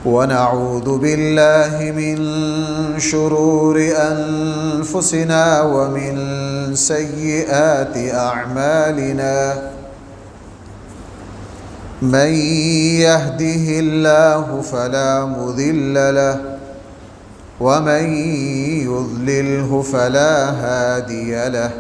ونعوذ بالله من شرور أنفسنا ومن سيئات أعمالنا من يهده الله فلا مضل له ومن يضلله فلا هادي له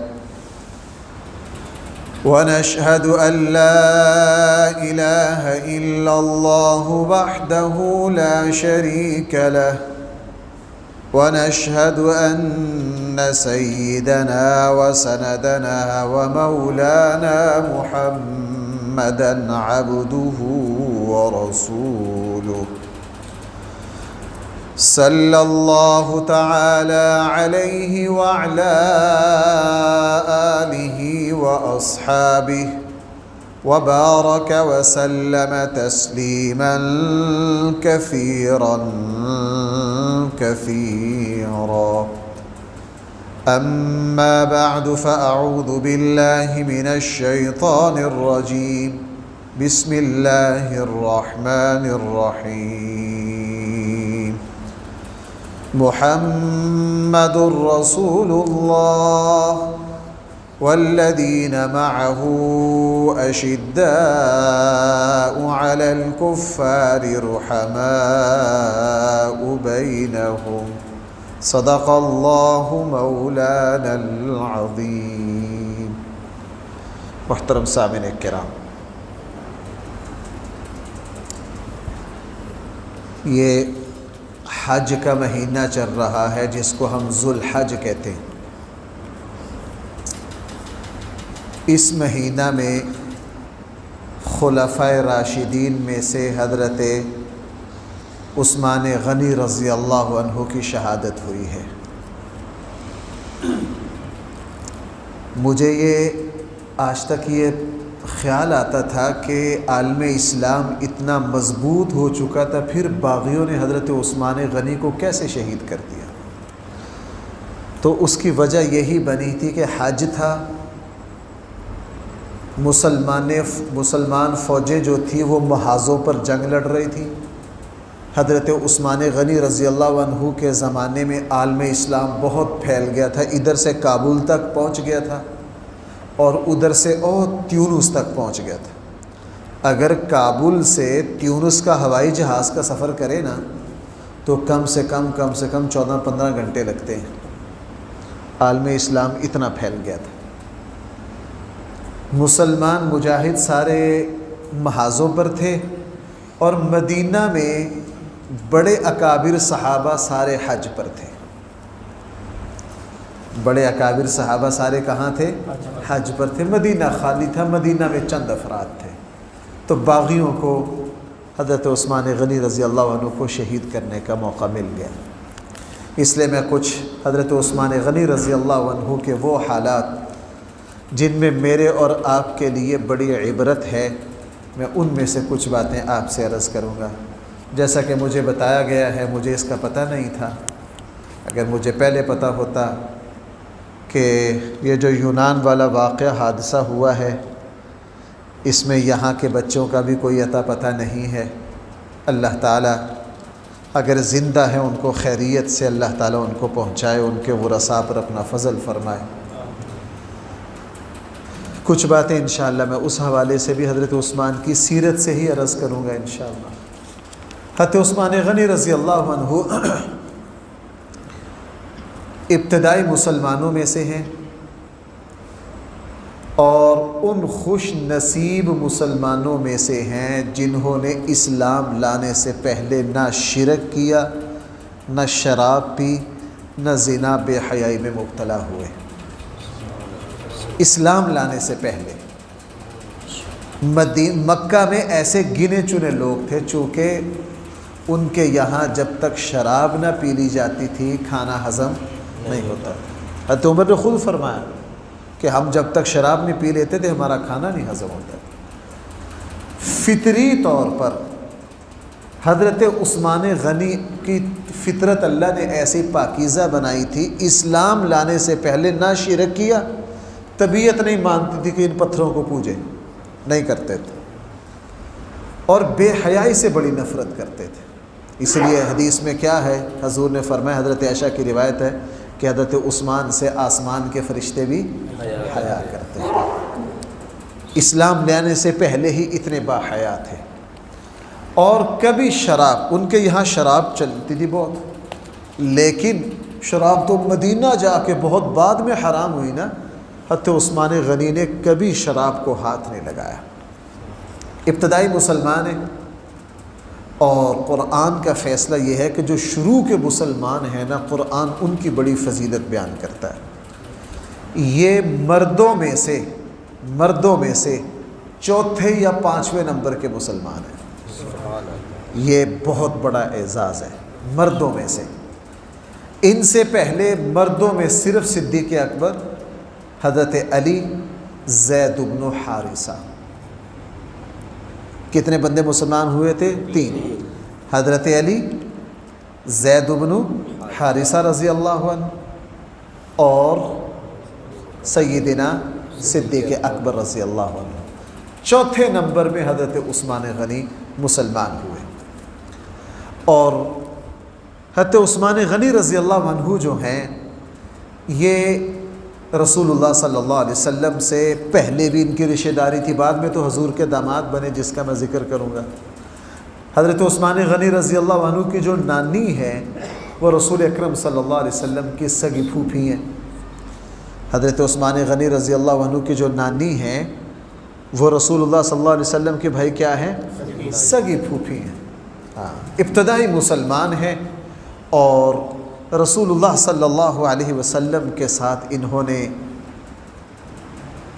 ونشهد أن لا إله إلا الله وحده لا شريك له ونشهد أن سيدنا وسندنا ومولانا محمدًا عبده ورسوله صلى الله تعالى عليه وعلى آله وأصحابه وبارك وسلم تسليما كثيرا كثيرا. أما بعد فأعوذ بالله من الشيطان الرجيم. بسم الله الرحمن الرحيم. محمد رسول الله والذين معه أشداء على الكفار رحماء بينهم صدق الله مولانا العظيم. محترم سامعین کرام، یہ حج کا مہینہ چل رہا ہے جس کو ہم ذوالحج کہتے ہیں۔ اس مہینہ میں خلفائے راشدین میں سے حضرت عثمان غنی رضی اللہ عنہ کی شہادت ہوئی ہے۔ مجھے یہ آج تک یہ خیال آتا تھا کہ عالم اسلام اتنا مضبوط ہو چکا تھا، پھر باغیوں نے حضرت عثمان غنی کو کیسے شہید کر دیا؟ تو اس کی وجہ یہی بنی تھی کہ حج تھا، مسلمان فوجیں جو تھیں وہ محاذوں پر جنگ لڑ رہی تھی۔ حضرت عثمان غنی رضی اللہ عنہ کے زمانے میں عالم اسلام بہت پھیل گیا تھا، ادھر سے کابل تک پہنچ گیا تھا اور ادھر سے تیونس تک پہنچ گیا تھا۔ اگر کابل سے تیونس کا ہوائی جہاز کا سفر کرے نا تو کم سے کم 14-15 گھنٹے لگتے ہیں۔ عالم اسلام اتنا پھیل گیا تھا۔ مسلمان مجاہد سارے محاذوں پر تھے اور مدینہ میں بڑے اکابر صحابہ سارے حج پر تھے۔ بڑے اکابر صحابہ سارے کہاں تھے؟ حج پر تھے۔ مدینہ خالی تھا، مدینہ میں چند افراد تھے۔ تو باغیوں کو حضرت عثمان غنی رضی اللہ عنہ کو شہید کرنے کا موقع مل گیا۔ اس لیے میں کچھ حضرت عثمان غنی رضی اللہ عنہ کے وہ حالات جن میں میرے اور آپ کے لیے بڑی عبرت ہے، میں ان میں سے کچھ باتیں آپ سے عرض کروں گا۔ جیسا کہ مجھے بتایا گیا ہے، مجھے اس کا پتہ نہیں تھا۔ اگر مجھے پہلے پتہ ہوتا کہ یہ جو یونان والا واقعہ حادثہ ہوا ہے اس میں یہاں کے بچوں کا بھی کوئی عطا پتہ نہیں ہے، اللہ تعالیٰ اگر زندہ ہیں ان کو خیریت سے اللہ تعالیٰ ان کو پہنچائے، ان کے ورثاء پر اپنا فضل فرمائے۔ کچھ باتیں انشاءاللہ میں اس حوالے سے بھی حضرت عثمان کی سیرت سے ہی عرض کروں گا انشاءاللہ۔ حضرت عثمان غنی رضی اللہ عنہ ابتدائی مسلمانوں میں سے ہیں اور ان خوش نصیب مسلمانوں میں سے ہیں جنہوں نے اسلام لانے سے پہلے نہ شرک کیا، نہ شراب پی، نہ زنا بے حیائی میں مبتلا ہوئے۔ اسلام لانے سے پہلے مکہ میں ایسے گنے چنے لوگ تھے، چونکہ ان کے یہاں جب تک شراب نہ پی لی جاتی تھی کھانا ہضم نہیں ہوتا۔ حضرت عمر نے خود فرمایا کہ ہم جب تک شراب نہیں پی لیتے تھے ہمارا کھانا نہیں ہضم ہوتا۔ فطری طور پر حضرت عثمان غنی کی فطرت اللہ نے ایسی پاکیزہ بنائی تھی، اسلام لانے سے پہلے نہ شرک کیا، طبیعت نہیں مانتی تھی کہ ان پتھروں کو پوجے، نہیں کرتے تھے، اور بے حیائی سے بڑی نفرت کرتے تھے۔ اس لیے حدیث میں کیا ہے، حضور نے فرمایا، حضرت عائشہ کی روایت ہے کہ حضرت عثمان سے آسمان کے فرشتے بھی حیا کرتے ہیں۔ اسلام لانے سے پہلے ہی اتنے باحیا تھے، اور کبھی شراب، ان کے یہاں شراب چلتی تھی بہت، لیکن شراب تو مدینہ جا کے بہت بعد میں حرام ہوئی نا، حضرت عثمان غنی نے کبھی شراب کو ہاتھ نہیں لگایا۔ ابتدائی مسلمان ہیں، اور قرآن کا فیصلہ یہ ہے کہ جو شروع کے مسلمان ہیں نا، قرآن ان کی بڑی فضیلت بیان کرتا ہے۔ یہ مردوں میں سے چوتھے یا پانچویں نمبر کے مسلمان ہیں۔ یہ بہت بڑا اعزاز ہے مردوں میں سے۔ ان سے پہلے مردوں میں صرف صدیق اکبر، حضرت علی، زید بن حارثہ۔ کتنے بندے مسلمان ہوئے تھے؟ 3، حضرت علی، زید بن حارثہ رضی اللہ عنہ، اور سیدنا صدیق اکبر رضی اللہ عنہ۔ چوتھے نمبر میں حضرت عثمان غنی مسلمان ہوئے، اور حضرت عثمان غنی رضی اللہ عنہ جو ہیں، یہ رسول اللہ صلی اللہ علیہ وسلم سے پہلے بھی ان کی رشتہ داری تھی، بعد میں تو حضور کے داماد بنے، جس کا میں ذکر کروں گا۔ حضرت عثمان غنی رضی اللہ عنہ کی جو نانی ہے وہ رسول اکرم صلی اللہ علیہ وسلم کی سگی پھوپھی ہیں۔ حضرت عثمان غنی رضی اللہ عنہ کی جو نانی ہیں وہ رسول اللہ صلی اللہ علیہ وسلم کے بھائی کیا ہیں؟ سگی پھوپھی ہیں۔ ابتدائی مسلمان ہیں، اور رسول اللہ صلی اللہ علیہ وسلم کے ساتھ انہوں نے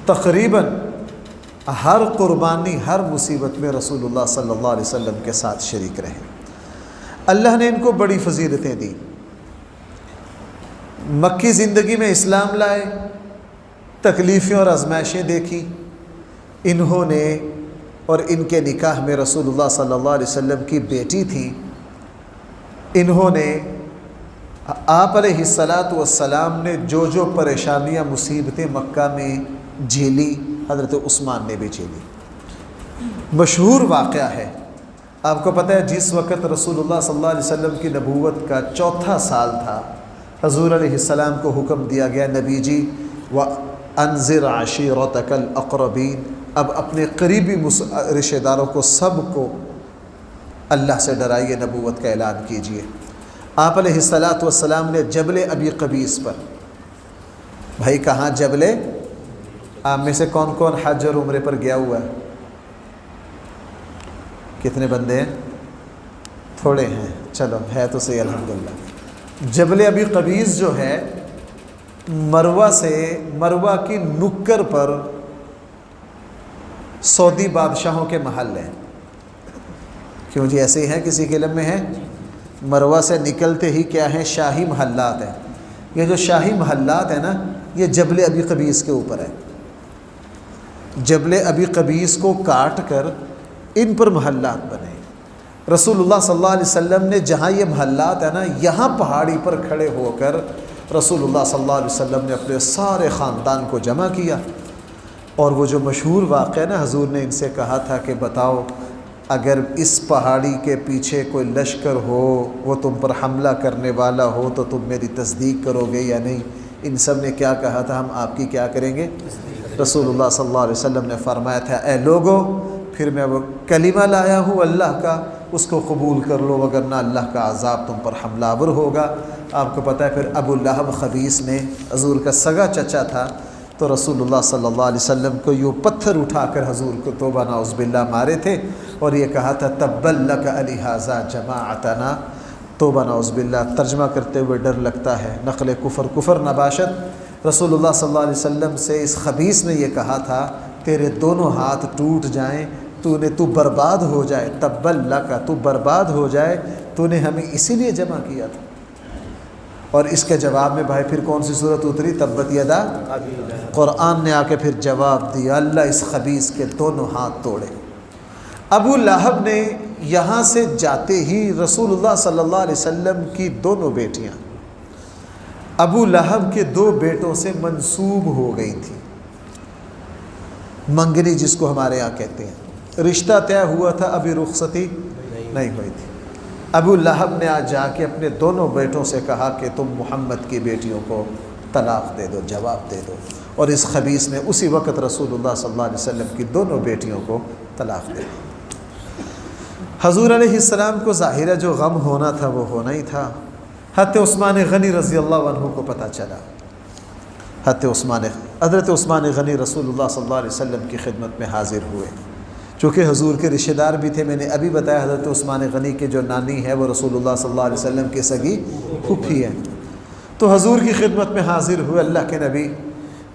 تقریباً ہر قربانی، ہر مصیبت میں رسول اللہ صلی اللہ علیہ وسلم کے ساتھ شریک رہے۔ اللہ نے ان کو بڑی فضیلتیں دی۔ مکی زندگی میں اسلام لائے، تکلیفیں اور آزمائشیں دیکھی انہوں نے، اور ان کے نکاح میں رسول اللہ صلی اللہ علیہ وسلم کی بیٹی تھی، انہوں نے آپ علیہ السلام نے جو پریشانیاں مصیبتیں مکہ میں جھیلی، حضرت عثمان نے بھی جھیلی۔ مشہور واقعہ ہے، آپ کو پتہ ہے جس وقت رسول اللہ صلی اللہ علیہ وسلم کی نبوت کا 4تھا سال تھا، حضور علیہ السلام کو حکم دیا گیا، نبی جی وَأَنذِرْ عَشِيرَتَكَ الْأَقْرَبِينَ، اب اپنے قریبی رشتہ داروں کو سب کو اللہ سے ڈرائیے، نبوت کا اعلان کیجیے۔ آپ علیہ السلام نے جبل ابی قبیس پر، بھائی کہاں جبل؟ آپ میں سے کون کون حج اور عمرے پر گیا ہوا ہے؟ کتنے بندے ہیں؟ تھوڑے ہیں، چلو ہے تو صحیح الحمدللہ۔ جبل ابی قبیس جو ہے مروہ کی نکر پر سعودی بادشاہوں کے محل ہیں۔ کیوں جی ایسے ہی ہیں؟ کسی کے علم میں ہے؟ مروہ سے نکلتے ہی کیا ہیں؟ شاہی محلات ہیں۔ یہ جو شاہی محلات ہیں نا، یہ جبل ابی قبیس کے اوپر ہے۔ جبل ابی قبیس کو کاٹ کر ان پر محلات بنے۔ رسول اللہ صلی اللہ علیہ وسلم نے جہاں یہ محلات ہیں نا، یہاں پہاڑی پر کھڑے ہو کر رسول اللہ صلی اللہ علیہ وسلم نے اپنے سارے خاندان کو جمع کیا، اور وہ جو مشہور واقعہ نا، حضور نے ان سے کہا تھا کہ بتاؤ اگر اس پہاڑی کے پیچھے کوئی لشکر ہو، وہ تم پر حملہ کرنے والا ہو، تو تم میری تصدیق کرو گے یا نہیں؟ ان سب نے کیا کہا تھا؟ ہم آپ کی کیا کریں گے؟ رسول اللہ صلی اللہ علیہ وسلم نے فرمایا تھا، اے لوگو، پھر میں وہ کلمہ لایا ہوں اللہ کا، اس کو قبول کر لو، وگرنہ اللہ کا عذاب تم پر حملہ آور ہوگا۔ آپ کو پتہ ہے پھر ابو لہب خبیث نے، حضور کا سگا چچا تھا، تو رسول اللہ صلی اللہ علیہ وسلم کو یوں پتھر اٹھا کر حضور کو توبہ نعوذ باللہ مارے تھے، اور یہ کہا تھا تبا لک لہذا جماعتنا، توبہ نعوذ باللہ ترجمہ کرتے ہوئے ڈر لگتا ہے، نقل کفر نباشت۔ رسول اللہ صلی اللہ علیہ وسلم سے اس خبیث نے یہ کہا تھا، تیرے دونوں ہاتھ ٹوٹ جائیں، تو برباد ہو جائے، تبا لک، تو برباد ہو جائے، تو نے ہمیں اسی لیے جمع کیا تھا۔ اور اس کے جواب میں بھائی پھر کون سی صورت اتری؟ تبت یدا، قرآن نے آ کے پھر جواب دیا، اللہ اس خبیث کے دونوں ہاتھ توڑے۔ ابو لہب نے یہاں سے جاتے ہی رسول اللہ صلی اللہ علیہ وسلم کی دونوں بیٹیاں ابو لہب کے 2 بیٹوں سے منسوب ہو گئی تھی، منگنی جس کو ہمارے یہاں کہتے ہیں، رشتہ طے ہوا تھا، ابھی رخصتی نہیں ہوئی تھی۔ ابو لہب نے آج جا کے اپنے دونوں بیٹوں سے کہا کہ تم محمد کی بیٹیوں کو طلاق دے دو، جواب دے دو، اور اس خبیث نے اسی وقت رسول اللہ صلی اللہ علیہ وسلم کی دونوں بیٹیوں کو طلاق دے دی۔ حضور علیہ السلام کو ظاہر ہے جو غم ہونا تھا وہ ہونا ہی تھا۔ حضرت عثمان غنی رضی اللہ عنہ کو پتہ چلا، حضرت عثمان غنی رسول اللہ صلی اللہ علیہ وسلم کی خدمت میں حاضر ہوئے، چونکہ حضور کے رشتہ دار بھی تھے۔ میں نے ابھی بتایا حضرت عثمان غنی کے جو نانی ہے وہ رسول اللہ صلی اللہ علیہ وسلم کی سگی پھوپھی ہے۔ تو حضور کی خدمت میں حاضر ہوئے، اللہ کے نبی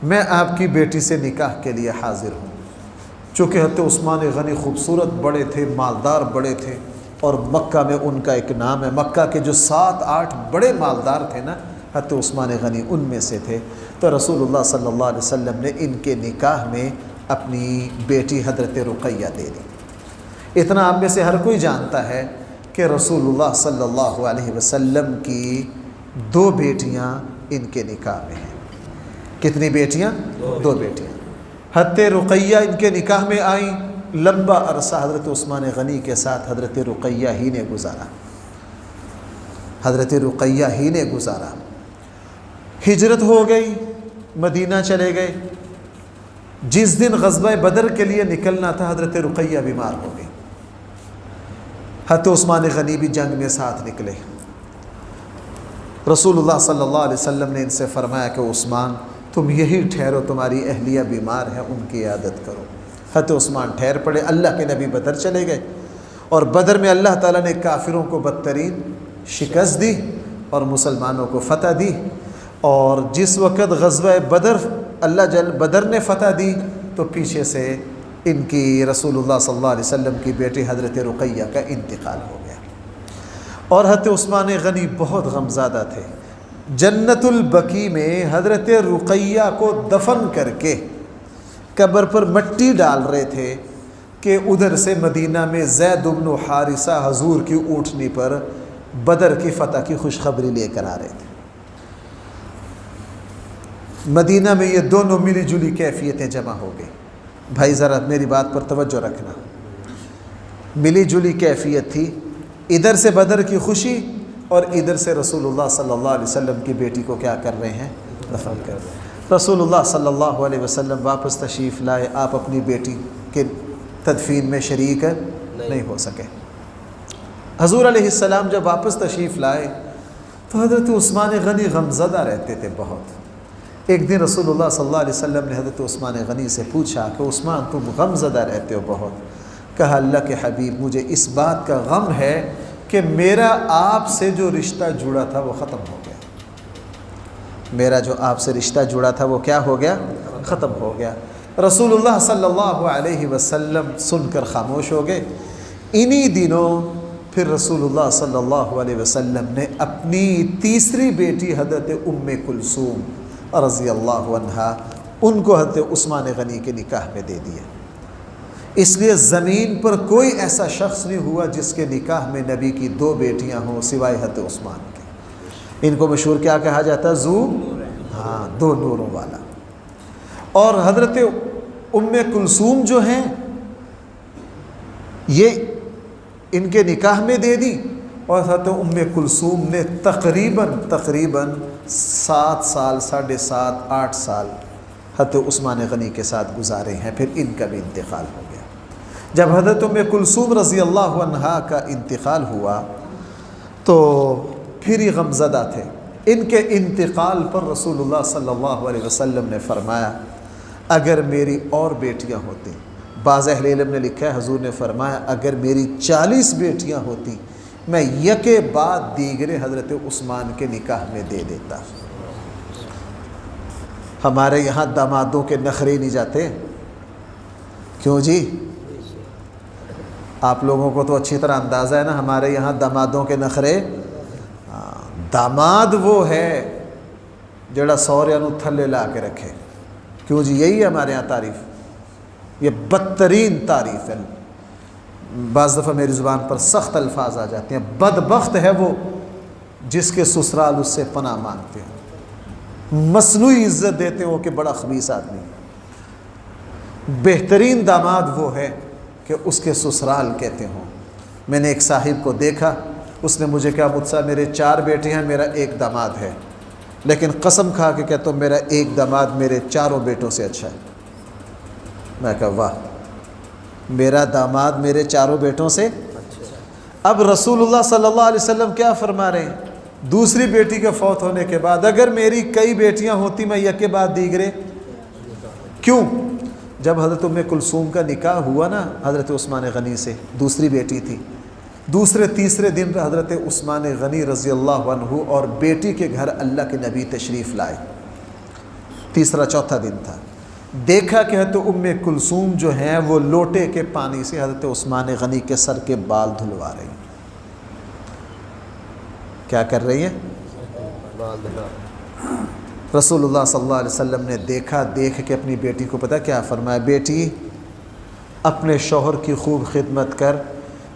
میں آپ کی بیٹی سے نکاح کے لیے حاضر ہوں۔ چونکہ حضرت عثمان غنی خوبصورت بڑے تھے، مالدار بڑے تھے، اور مکہ میں ان کا ایک نام ہے، مکہ کے جو 7-8 بڑے مالدار تھے نا، حضرت عثمان غنی ان میں سے تھے۔ تو رسول اللہ صلی اللہ علیہ وسلم نے ان کے نکاح میں اپنی بیٹی حضرت رقیہ دے دی۔ اتنا آپ میں سے ہر کوئی جانتا ہے کہ رسول اللہ صلی اللہ علیہ وسلم کی 2 بیٹیاں ان کے نکاح میں ہیں۔ کتنی بیٹیاں؟ 2 بیٹیاں۔ حضرت رقیہ ان کے نکاح میں آئیں، لمبا عرصہ حضرت عثمان غنی کے ساتھ حضرت رقیہ ہی نے گزارا۔ ہجرت ہو گئی، مدینہ چلے گئے۔ جس دن غزوہ بدر کے لیے نکلنا تھا حضرت رقیہ بیمار ہو گئی۔ حضرت عثمان غنی بھی جنگ میں ساتھ نکلے۔ رسول اللہ صلی اللہ علیہ وسلم نے ان سے فرمایا کہ عثمان تم یہی ٹھہرو، تمہاری اہلیہ بیمار ہے، ان کی عیادت کرو۔ حضرت عثمان ٹھہر پڑے۔ اللہ کے نبی بدر چلے گئے، اور بدر میں اللہ تعالیٰ نے کافروں کو بدترین شکست دی اور مسلمانوں کو فتح دی۔ اور جس وقت غزوہ بدر نے فتح دی تو پیچھے سے ان کی رسول اللہ صلی اللہ علیہ وسلم کی بیٹی حضرت رقیہ کا انتقال ہو گیا، اور حضرت عثمان غنی بہت غمزدہ تھے۔ جنت البقیع میں حضرت رقیہ کو دفن کر کے قبر پر مٹی ڈال رہے تھے کہ ادھر سے مدینہ میں زید بن حارثہ حضور کی اونٹنی پر بدر کی فتح کی خوشخبری لے کر آ رہے تھے۔ مدینہ میں یہ دونوں ملی جلی کیفیتیں جمع ہو گئی۔ بھائی ذرا میری بات پر توجہ رکھنا، ملی جلی کیفیت تھی، ادھر سے بدر کی خوشی اور ادھر سے رسول اللہ صلی اللہ علیہ وسلم کی بیٹی کو کیا کر رہے ہیں؟ دفن کر رہے ہیں۔ رسول اللہ صلی اللہ علیہ وسلم واپس تشریف لائے، آپ اپنی بیٹی کے تدفین میں شریک نہیں ہو سکے۔ حضور علیہ السلام جب واپس تشریف لائے تو حضرت عثمان غنی غمزدہ رہتے تھے بہت۔ ایک دن رسول اللہ صلی اللہ علیہ وسلم نے حضرت عثمان غنی سے پوچھا کہ عثمان تم غمزدہ رہتے ہو بہت۔ کہا اللہ کے حبیب مجھے اس بات کا غم ہے کہ میرا آپ سے جو رشتہ جڑا تھا وہ ختم ہو گیا، میرا جو آپ سے رشتہ جڑا تھا وہ کیا ہو گیا؟ ختم ہو گیا۔ رسول اللہ صلی اللہ علیہ وسلم سن کر خاموش ہو گئے۔ انہی دنوں پھر رسول اللہ صلی اللہ علیہ وسلم نے اپنی تیسری بیٹی حضرت ام کلثوم رضی اللہ عنہا ان کو حضرت عثمان غنی کے نکاح میں دے دیا۔ اس لیے زمین پر کوئی ایسا شخص نہیں ہوا جس کے نکاح میں نبی کی 2 بیٹیاں ہوں سوائے حضرت عثمان کے۔ ان کو مشہور کیا کہا جاتا ہے؟ ہاں، 2 نوروں والا۔ اور حضرت ام کلثوم جو ہیں یہ ان کے نکاح میں دے دی، اور حضرت ام کلثوم نے تقریباً 7 سال 7.5 8 سال حضرت عثمان غنی کے ساتھ گزارے ہیں، پھر ان کا بھی انتقال ہو گیا۔ جب حضرت ام کلثوم رضی اللہ عنہا کا انتقال ہوا تو پھر یہ غمزدہ تھے۔ ان کے انتقال پر رسول اللہ صلی اللہ علیہ وسلم نے فرمایا اگر میری اور بیٹیاں ہوتی، بعض اہل علم نے لکھا ہے حضور نے فرمایا اگر میری 40 بیٹیاں ہوتی میں یکے بعد دیگرے حضرت عثمان کے نکاح میں دے دیتا۔ ہمارے یہاں دامادوں کے نخرے نہیں جاتے، کیوں جی؟ آپ لوگوں کو تو اچھی طرح اندازہ ہے نا ہمارے یہاں دامادوں کے نخرے۔ داماد وہ ہے جڑا سوریاں نو تھلے لا کے رکھے، کیوں جی؟ یہی ہے ہمارے یہاں تعریف، یہ بدترین تعریف ہے۔ بعض دفعہ میری زبان پر سخت الفاظ آ جاتے ہیں، بدبخت ہے وہ جس کے سسرال اس سے پناہ مانگتے ہیں، مصنوعی عزت دیتے ہو کہ بڑا خبیث آدمی۔ بہترین داماد وہ ہے کہ اس کے سسرال کہتے ہوں۔ میں نے ایک صاحب کو دیکھا اس نے مجھے کہا مجھ سے میرے 4 بیٹے ہیں، میرا 1 داماد ہے، لیکن قسم کھا کے کہتا ہوں میرا 1 داماد میرے 4 بیٹوں سے اچھا ہے۔ میں کہا واہ، میرا داماد میرے 4 بیٹوں سے۔ اب رسول اللہ صلی اللہ علیہ وسلم کیا فرما رہے ہیں؟ دوسری بیٹی کے فوت ہونے کے بعد اگر میری کئی بیٹیاں ہوتی میں یکے بعد دیگرے، کیوں؟ جب حضرت ام کلثوم کا نکاح ہوا نا حضرت عثمان غنی سے، دوسری بیٹی تھی، دوسرے تیسرے دن حضرت عثمان غنی رضی اللہ عنہ اور بیٹی کے گھر اللہ کے نبی تشریف لائے، تیسرا چوتھا دن تھا، دیکھا کہ حضرت ام کلثوم جو ہیں وہ لوٹے کے پانی سے حضرت عثمان غنی کے سر کے بال دھلوا رہی ہیں۔ کیا کر رہی ہیں؟ رسول اللہ صلی اللہ علیہ وسلم نے دیکھا، دیکھ کے اپنی بیٹی کو پتہ کیا فرمایا؟ بیٹی اپنے شوہر کی خوب خدمت کر،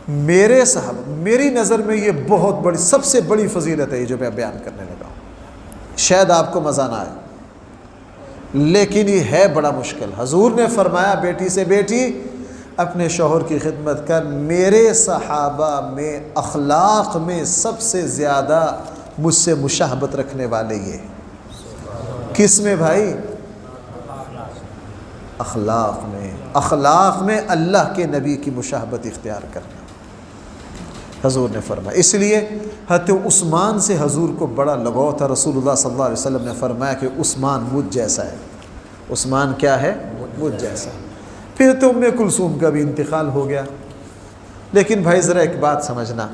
میرے صاحب میری نظر میں یہ بہت بڑی سب سے بڑی فضیلت ہے یہ جو میں بیان کرنے لگا ہوں، شاید آپ کو مزہ نہ آئے لیکن یہ ہے بڑا مشکل۔ حضور نے فرمایا بیٹی سے، بیٹی اپنے شوہر کی خدمت کر، میرے صحابہ میں اخلاق میں سب سے زیادہ مجھ سے مشابہت رکھنے والے یہ۔ کس میں بھائی؟ اخلاق میں اللہ کے نبی کی مشابہت اختیار کرنا، حضور نے فرمایا۔ اس لیے حضرت عثمان سے حضور کو بڑا لگاؤ تھا۔ رسول اللہ صلی اللہ علیہ وسلم نے فرمایا کہ عثمان مجھ جیسا ہے۔ عثمان کیا ہے؟ مجھ جیسا۔ پھر تو ام کلثوم کا بھی انتقال ہو گیا۔ لیکن بھائی ذرا ایک بات سمجھنا،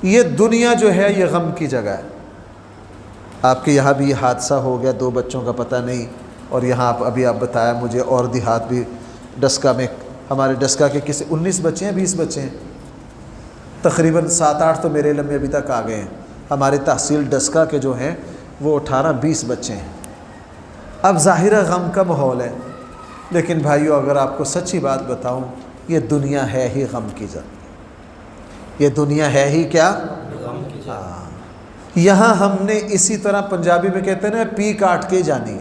یہ دنیا جو ہے یہ غم کی جگہ ہے۔ آپ کے یہاں بھی یہ حادثہ ہو گیا، 2 بچوں کا پتہ نہیں، اور یہاں ابھی آپ بتایا مجھے اور دیہات بھی، ڈسکا میں، ہمارے ڈسکا کے کسی 19 بچے ہیں 20 بچے ہیں تقریباً، 7-8 تو میرے علم میں ابھی تک آ گئے ہیں۔ ہمارے تحصیل ڈسکا کے جو ہیں وہ 18-20 بچے ہیں۔ اب ظاہرہ غم کا ماحول ہے، لیکن بھائیو اگر آپ کو سچی بات بتاؤں، یہ دنیا ہے ہی غم کی جگہ۔ یہ دنیا ہے ہی کیا؟ یہاں ہم نے اسی طرح پنجابی میں کہتے ہیں نا، پی کاٹ کے جانی۔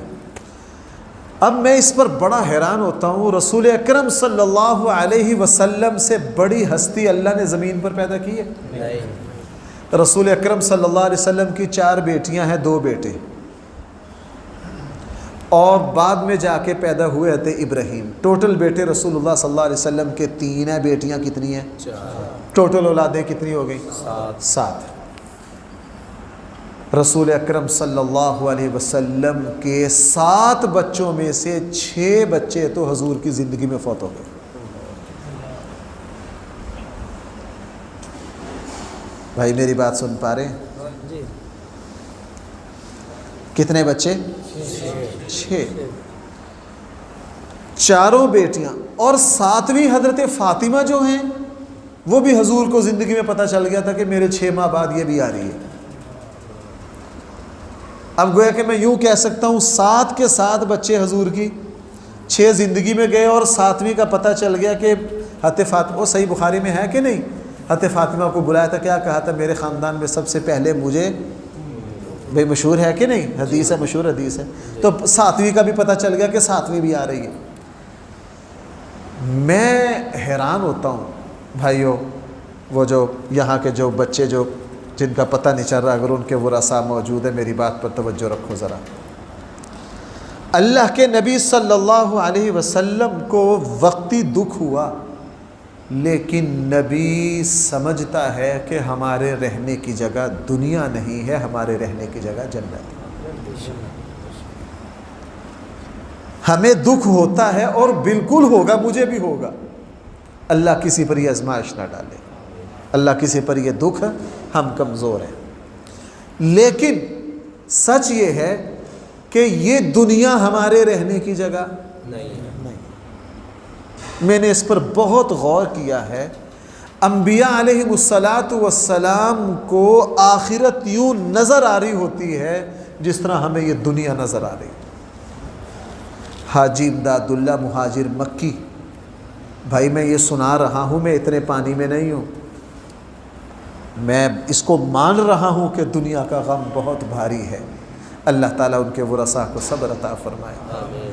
اب میں اس پر بڑا حیران ہوتا ہوں، رسول اکرم صلی اللہ علیہ وسلم سے بڑی ہستی اللہ نے زمین پر پیدا کی ہے؟ رسول اکرم صلی اللہ علیہ وسلم کی 4 بیٹیاں ہیں، 2 بیٹے، اور بعد میں جا کے پیدا ہوئے تھے ابراہیم۔ ٹوٹل بیٹے رسول اللہ صلی اللہ علیہ وسلم کے 3 ہیں، بیٹیاں کتنی ہیں؟ 4۔ ٹوٹل اولادیں کتنی ہو گئی؟ 7۔ رسول اکرم صلی اللہ علیہ وسلم کے 7 بچوں میں سے 6 بچے تو حضور کی زندگی میں فوت ہو گئے۔ بھائی میری بات سن پا رہے ہیں؟ کتنے بچے؟ 6۔ 4 بیٹیاں، اور 7ویں حضرت فاطمہ جو ہیں وہ بھی حضور کو زندگی میں پتہ چل گیا تھا کہ میرے 6 ماہ بعد یہ بھی آ رہی ہے۔ اب گویا کہ میں یوں کہہ سکتا ہوں 7 کے 7 بچے حضور کی، 6 زندگی میں گئے، اور 7ویں کا پتہ چل گیا کہ حضرت فاطمہ، وہ صحیح بخاری میں ہے کہ نہیں، حضرت فاطمہ کو بلایا تھا، کیا کہا تھا؟ میرے خاندان میں سب سے پہلے مجھے، بھئی مشہور ہے کہ نہیں، حدیث ہے، مشہور حدیث ہے۔ تو 7ویں کا بھی پتہ چل گیا کہ 7ویں بھی آ رہی ہے۔ میں حیران ہوتا ہوں بھائیو، وہ جو یہاں کے جو بچے جو جن کا پتہ نہیں چل رہا، اگر ان کے ورثاء موجود ہیں، میری بات پر توجہ رکھو ذرا۔ اللہ کے نبی صلی اللہ علیہ وسلم کو وقتی دکھ ہوا، لیکن نبی سمجھتا ہے کہ ہمارے رہنے کی جگہ دنیا نہیں ہے، ہمارے رہنے کی جگہ جنت ہے۔ ہمیں دکھ ہوتا ہے اور بالکل ہوگا، مجھے بھی ہوگا۔ اللہ کسی پر یہ آزمائش نہ ڈالے، اللہ کسی پر یہ دکھ، ہم کمزور ہیں، لیکن سچ یہ ہے کہ یہ دنیا ہمارے رہنے کی جگہ نہیں۔ میں نے اس پر بہت غور کیا ہے۔ انبیاء علیہ السلام کو آخرت یوں نظر آ رہی ہوتی ہے جس طرح ہمیں یہ دنیا نظر آ رہی۔ حاجی امداد اللہ مہاجر مکی، بھائی میں یہ سنا رہا ہوں، میں اتنے پانی میں نہیں ہوں، میں اس کو مان رہا ہوں کہ دنیا کا غم بہت بھاری ہے۔ اللہ تعالیٰ ان کے ورثاء کو صبر عطا فرمائے۔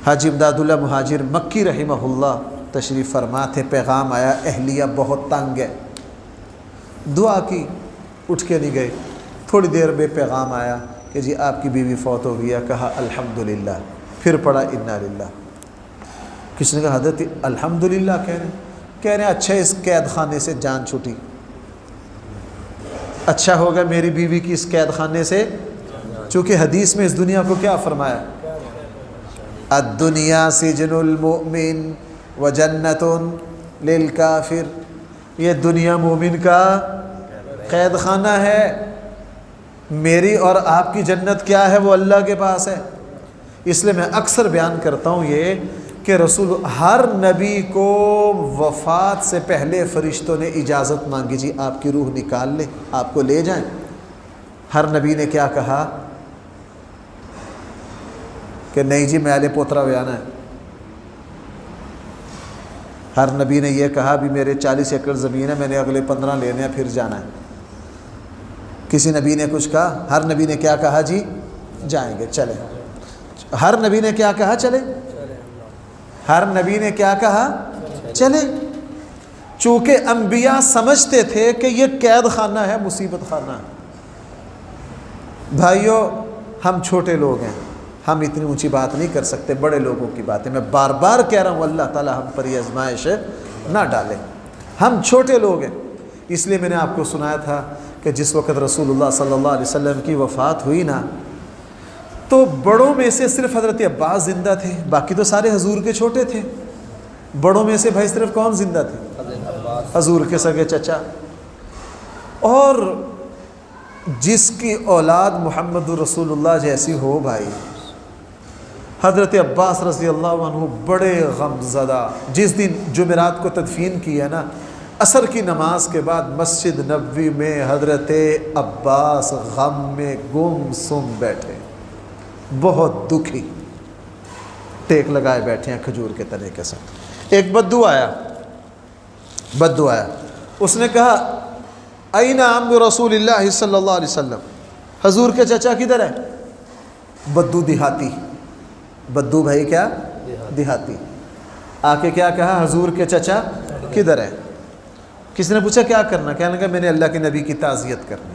حاجی امداد اللہ مہاجر مکی رحمہ اللہ تشریف فرما تھے، پیغام آیا اہلیہ بہت تنگ ہے، دعا کی, اٹھ کے نہیں گئے. تھوڑی دیر میں پیغام آیا کہ جی آپ کی بیوی فوت ہو گیا. کہا الحمدللہ, پھر پڑھا انا للہ. کس نے کہا حضرت الحمدللہ کہہ رہے ہیں اچھا اس قید خانے سے جان چھوٹی, اچھا ہوگا میری بیوی کی اس قید خانے سے, چونکہ حدیث میں اس دنیا کو کیا فرمایا, الدنیا سجن المؤمن وجنت للکافر, یہ دنیا مومن کا قید خانہ ہے, میری اور آپ کی جنت کیا ہے, وہ اللہ کے پاس ہے. اس لیے میں اکثر بیان کرتا ہوں یہ کہ رسول ہر نبی کو وفات سے پہلے فرشتوں نے اجازت مانگی, جی آپ کی روح نکال لیں, آپ کو لے جائیں. ہر نبی نے کیا کہا کہ نہیں جی میلے پوترا بیانا ہے. ہر نبی نے یہ کہا بھی میرے 40 ایکڑ زمین ہے, میں نے اگلے 15 لینے ہیں پھر جانا ہے. کسی نبی نے کچھ کہا؟ ہر نبی نے کیا کہا, جی جائیں گے چلیں. ہر نبی نے کیا کہا, چلیں. ہر نبی نے کیا کہا, چلیں. چونکہ انبیاء سمجھتے تھے کہ یہ قید خانہ ہے, مصیبت خانہ ہے. بھائیو ہم چھوٹے لوگ ہیں, ہم اتنی اونچی بات نہیں کر سکتے, بڑے لوگوں کی باتیں میں بار بار کہہ رہا ہوں, اللہ تعالی ہم پر یہ آزمائش نہ ڈالے. ہم چھوٹے لوگ ہیں. اس لیے میں نے آپ کو سنایا تھا کہ جس وقت رسول اللہ صلی اللہ علیہ وسلم کی وفات ہوئی نا, تو بڑوں میں سے صرف حضرت عباس زندہ تھے, باقی تو سارے حضور کے چھوٹے تھے. بڑوں میں سے بھائی صرف کون زندہ تھے, حضور کے سگے چچا. اور جس کی اولاد محمد رسول اللہ جیسی ہو بھائی, حضرت عباس رضی اللہ عنہ بڑے غم زدہ. جس دن جمعرات کو تدفین کی ہے نا, عصر کی نماز کے بعد مسجد نبوی میں حضرت عباس غم میں گم سم بیٹھے, بہت دکھی, ٹیک لگائے بیٹھے ہیں کھجور کے تنے کے ساتھ. ایک بدو آیا, اس نے کہا این عم رسول اللہ صلی اللہ علیہ وسلم, حضور کے چچا کدھر ہے؟ بدو دیہاتی, بدو بھائی کیا دیہاتی, آ کے کیا کہا, حضور کے چچا کدھر ہے؟ کس نے پوچھا کیا کرنا, کہنے لگا میں نے اللہ کے نبی کی تعزیت کرنی.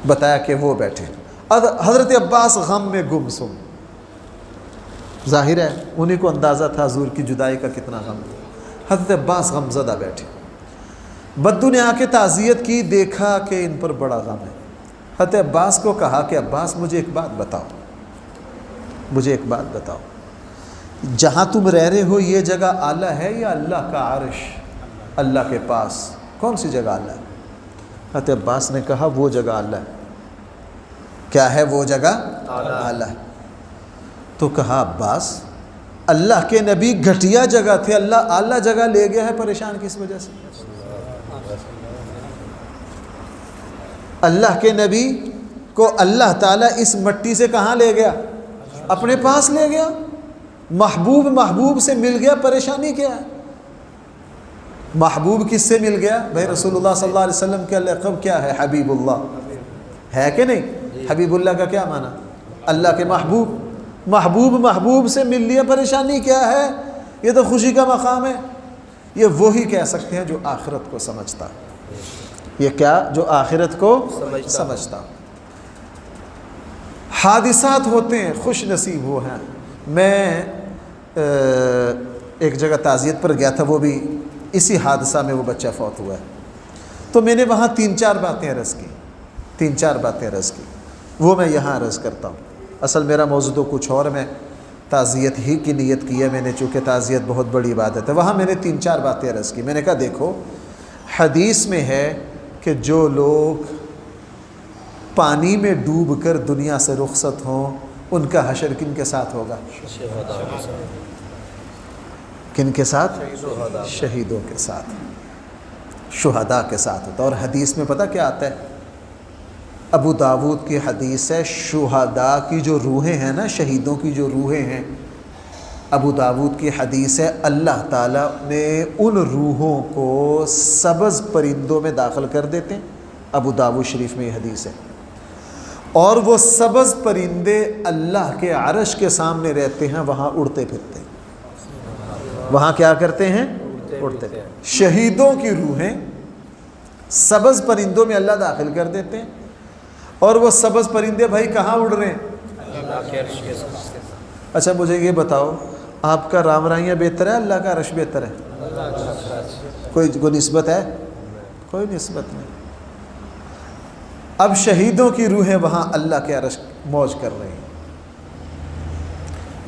بتایا کہ وہ بیٹھے. حضرت عباس غم میں گم سم, ظاہر ہے انہیں کو اندازہ تھا حضور کی جدائی کا کتنا غم. حضرت عباس غم زدہ بیٹھے. بدو نے آ کے تعزیت کی, دیکھا کہ ان پر بڑا غم ہے. حضرت عباس کو کہا کہ عباس مجھے ایک بات بتاؤ, جہاں تم رہ رہے ہو یہ جگہ اعلیٰ ہے یا اللہ کا عرش اللہ کے پاس, کون سی جگہ اعلیٰ ہے؟ حضرت عباس نے کہا وہ جگہ اعلیٰ ہے. کیا ہے وہ جگہ اعلیٰ ہے؟ تو کہا عباس اللہ کے نبی گھٹیا جگہ تھے, اللہ اعلیٰ جگہ لے گیا ہے, پریشان کس وجہ سے؟ اللہ کے نبی کو اللہ تعالیٰ اس مٹی سے کہاں لے گیا؟ اپنے پاس لے گیا. محبوب سے مل گیا, پریشانی کیا ہے؟ محبوب کس سے مل گیا بھائی؟ رسول اللہ صلی اللہ علیہ وسلم کا لقب کیا ہے؟ حبیب اللہ ہے کہ نہیں؟ حبیب اللہ کا کیا معنی؟ اللہ کے محبوب سے مل لیا, پریشانی کیا ہے؟ یہ تو خوشی کا مقام ہے. یہ وہی کہہ سکتے ہیں جو آخرت کو سمجھتا. یہ کیا؟ جو آخرت کو سمجھتا. حادثات ہوتے ہیں, خوش نصیب ہو ہیں. میں ایک جگہ تعزیت پر گیا تھا, وہ بھی اسی حادثہ میں وہ بچہ فوت ہوا ہے. تو میں نے وہاں 3-4 باتیں عرض کی, وہ میں یہاں عرض کرتا ہوں. اصل میرا موضوع تو کچھ اور, میں تعزیت ہی کی نیت کی ہے میں نے, چونکہ تعزیت بہت بڑی عبادت ہے. وہاں میں نے 3-4 باتیں عرض کی. میں نے کہا دیکھو حدیث میں ہے کہ جو لوگ پانی میں ڈوب کر دنیا سے رخصت ہوں ان کا حشر کن کے ساتھ ہوگا؟ کن کے ساتھ؟ شہیدوں کے ساتھ, شہداء کے ساتھ ہوتا. اور حدیث میں پتہ کیا آتا ہے؟ ابو داود کی حدیث ہے, شہداء کی جو روحیں ہیں نا, شہیدوں کی جو روحیں ہیں, ابو داود کی حدیث ہے اللہ تعالیٰ نے ان روحوں کو سبز پرندوں میں داخل کر دیتے ہیں. ابو داود شریف میں یہ حدیث ہے. اور وہ سبز پرندے اللہ کے عرش کے سامنے رہتے ہیں, وہاں اڑتے پھرتے ہیں. وہاں کیا کرتے ہیں؟ اڑتے. شہیدوں کی روحیں سبز پرندوں میں اللہ داخل کر دیتے ہیں، اور وہ سبز پرندے بھائی کہاں اڑ رہے ہیں؟ اچھا مجھے یہ بتاؤ، آپ کا رام رائیاں بہتر ہے اللہ کا عرش بہتر ہے؟ کوئی نسبت ہے؟ کوئی نسبت نہیں۔ اب شہیدوں کی روحیں وہاں اللہ کے عرش موج کر رہی ہیں۔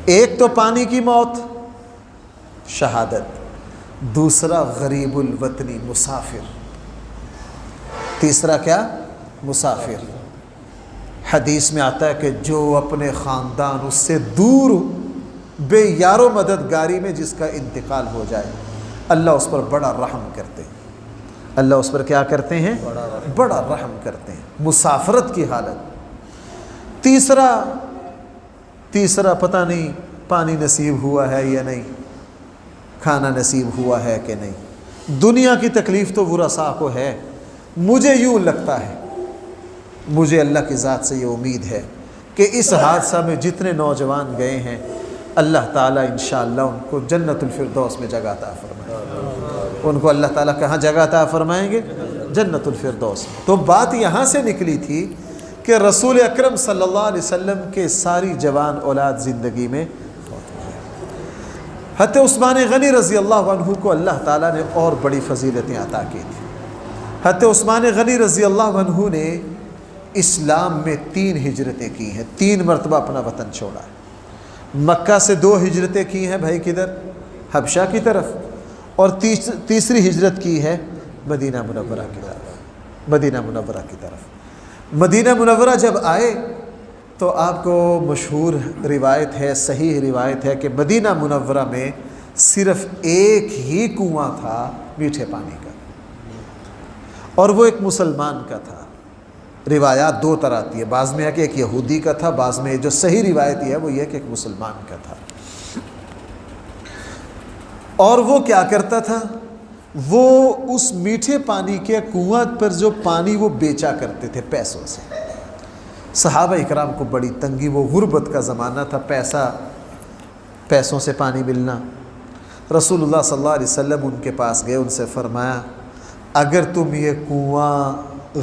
ایک تو پانی کی موت، شہادت، دوسرا غریب الوطنی مسافر، تیسرا کیا؟ مسافر۔ حدیث میں آتا ہے کہ جو اپنے خاندان اس سے دور بے یار و مددگاری میں جس کا انتقال ہو جائے، اللہ اس پر بڑا رحم کرتے ہیں۔ اللہ اس پر کیا کرتے ہیں؟ بڑا رحم کرتے ہیں۔ مسافرت کی حالت۔ تیسرا پتہ نہیں پانی نصیب ہوا ہے یا نہیں، کھانا نصیب ہوا ہے کہ نہیں۔ دنیا کی تکلیف تو ورثاء کو ہے۔ مجھے یوں لگتا ہے، مجھے اللہ کی ذات سے یہ امید ہے کہ اس حادثہ میں جتنے نوجوان گئے ہیں، اللہ تعالیٰ انشاءاللہ ان کو جنت الفردوس میں جگہ عطا فرمائے۔ ان کو اللہ تعالیٰ کہاں جگہ عطا فرمائیں گے؟ جنت الفردوس میں۔ تو بات یہاں سے نکلی تھی کہ رسول اکرم صلی اللہ علیہ وسلم کے ساری جوان اولاد زندگی میں حضرت عثمان غنی رضی اللہ عنہ کو اللہ تعالیٰ نے اور بڑی فضیلتیں عطا کی تھی۔ حضرت عثمان غنی رضی اللہ عنہ نے اسلام میں 3 ہجرتیں کی ہیں، 3 مرتبہ اپنا وطن چھوڑا ہے۔ مکہ سے 2 ہجرتیں کی ہیں بھائی، کدھر؟ حبشہ کی طرف، اور تیسری ہجرت کی ہے مدینہ منورہ کی طرف۔ مدینہ منورہ کی طرف مدینہ منورہ جب آئے تو آپ کو مشہور روایت ہے، صحیح روایت ہے کہ مدینہ منورہ میں صرف ایک ہی کنواں تھا میٹھے پانی کا، اور وہ ایک مسلمان کا تھا۔ روایات 2 طرح آتی ہے، بعض میں ہے کہ ایک یہودی کا تھا، بعض میں جو صحیح روایت ہے وہ یہ کہ ایک مسلمان کا تھا۔ اور وہ کیا کرتا تھا؟ وہ اس میٹھے پانی کے کنواں پر جو پانی وہ بیچا کرتے تھے پیسوں سے۔ صحابہ اکرام کو بڑی تنگی، وہ غربت کا زمانہ تھا، پیسوں سے پانی ملنا۔ رسول اللہ صلی اللہ علیہ وسلم ان کے پاس گئے، ان سے فرمایا اگر تم یہ کنواں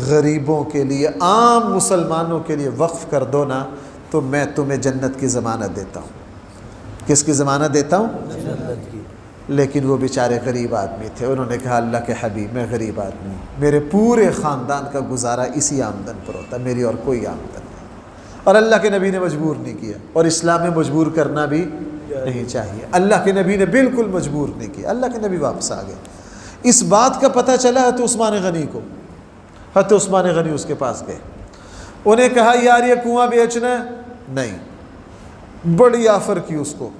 غریبوں کے لیے، عام مسلمانوں کے لیے وقف کر دو نا، تو میں تمہیں جنت کی ضمانت دیتا ہوں۔ کس کی ضمانت دیتا ہوں؟ جنت کی۔ لیکن وہ بیچارے غریب آدمی تھے، انہوں نے کہا اللہ کے حبیب میں غریب آدمی ہوں، میرے پورے خاندان کا گزارا اسی آمدن پر ہوتا، میری اور کوئی آمدن نہیں۔ اور اللہ کے نبی نے مجبور نہیں کیا، اور اسلام میں مجبور کرنا بھی نہیں چاہیے۔ اللہ کے نبی نے بالکل مجبور نہیں کیا، اللہ کے نبی واپس آ گئے۔ اس بات کا پتہ چلا حضرت عثمان غنی کو، حضرت عثمان غنی اس کے پاس گئے، انہیں کہا یار یہ کنواں بیچنا ہے؟ نہیں۔ بڑی آفر کی اس کو،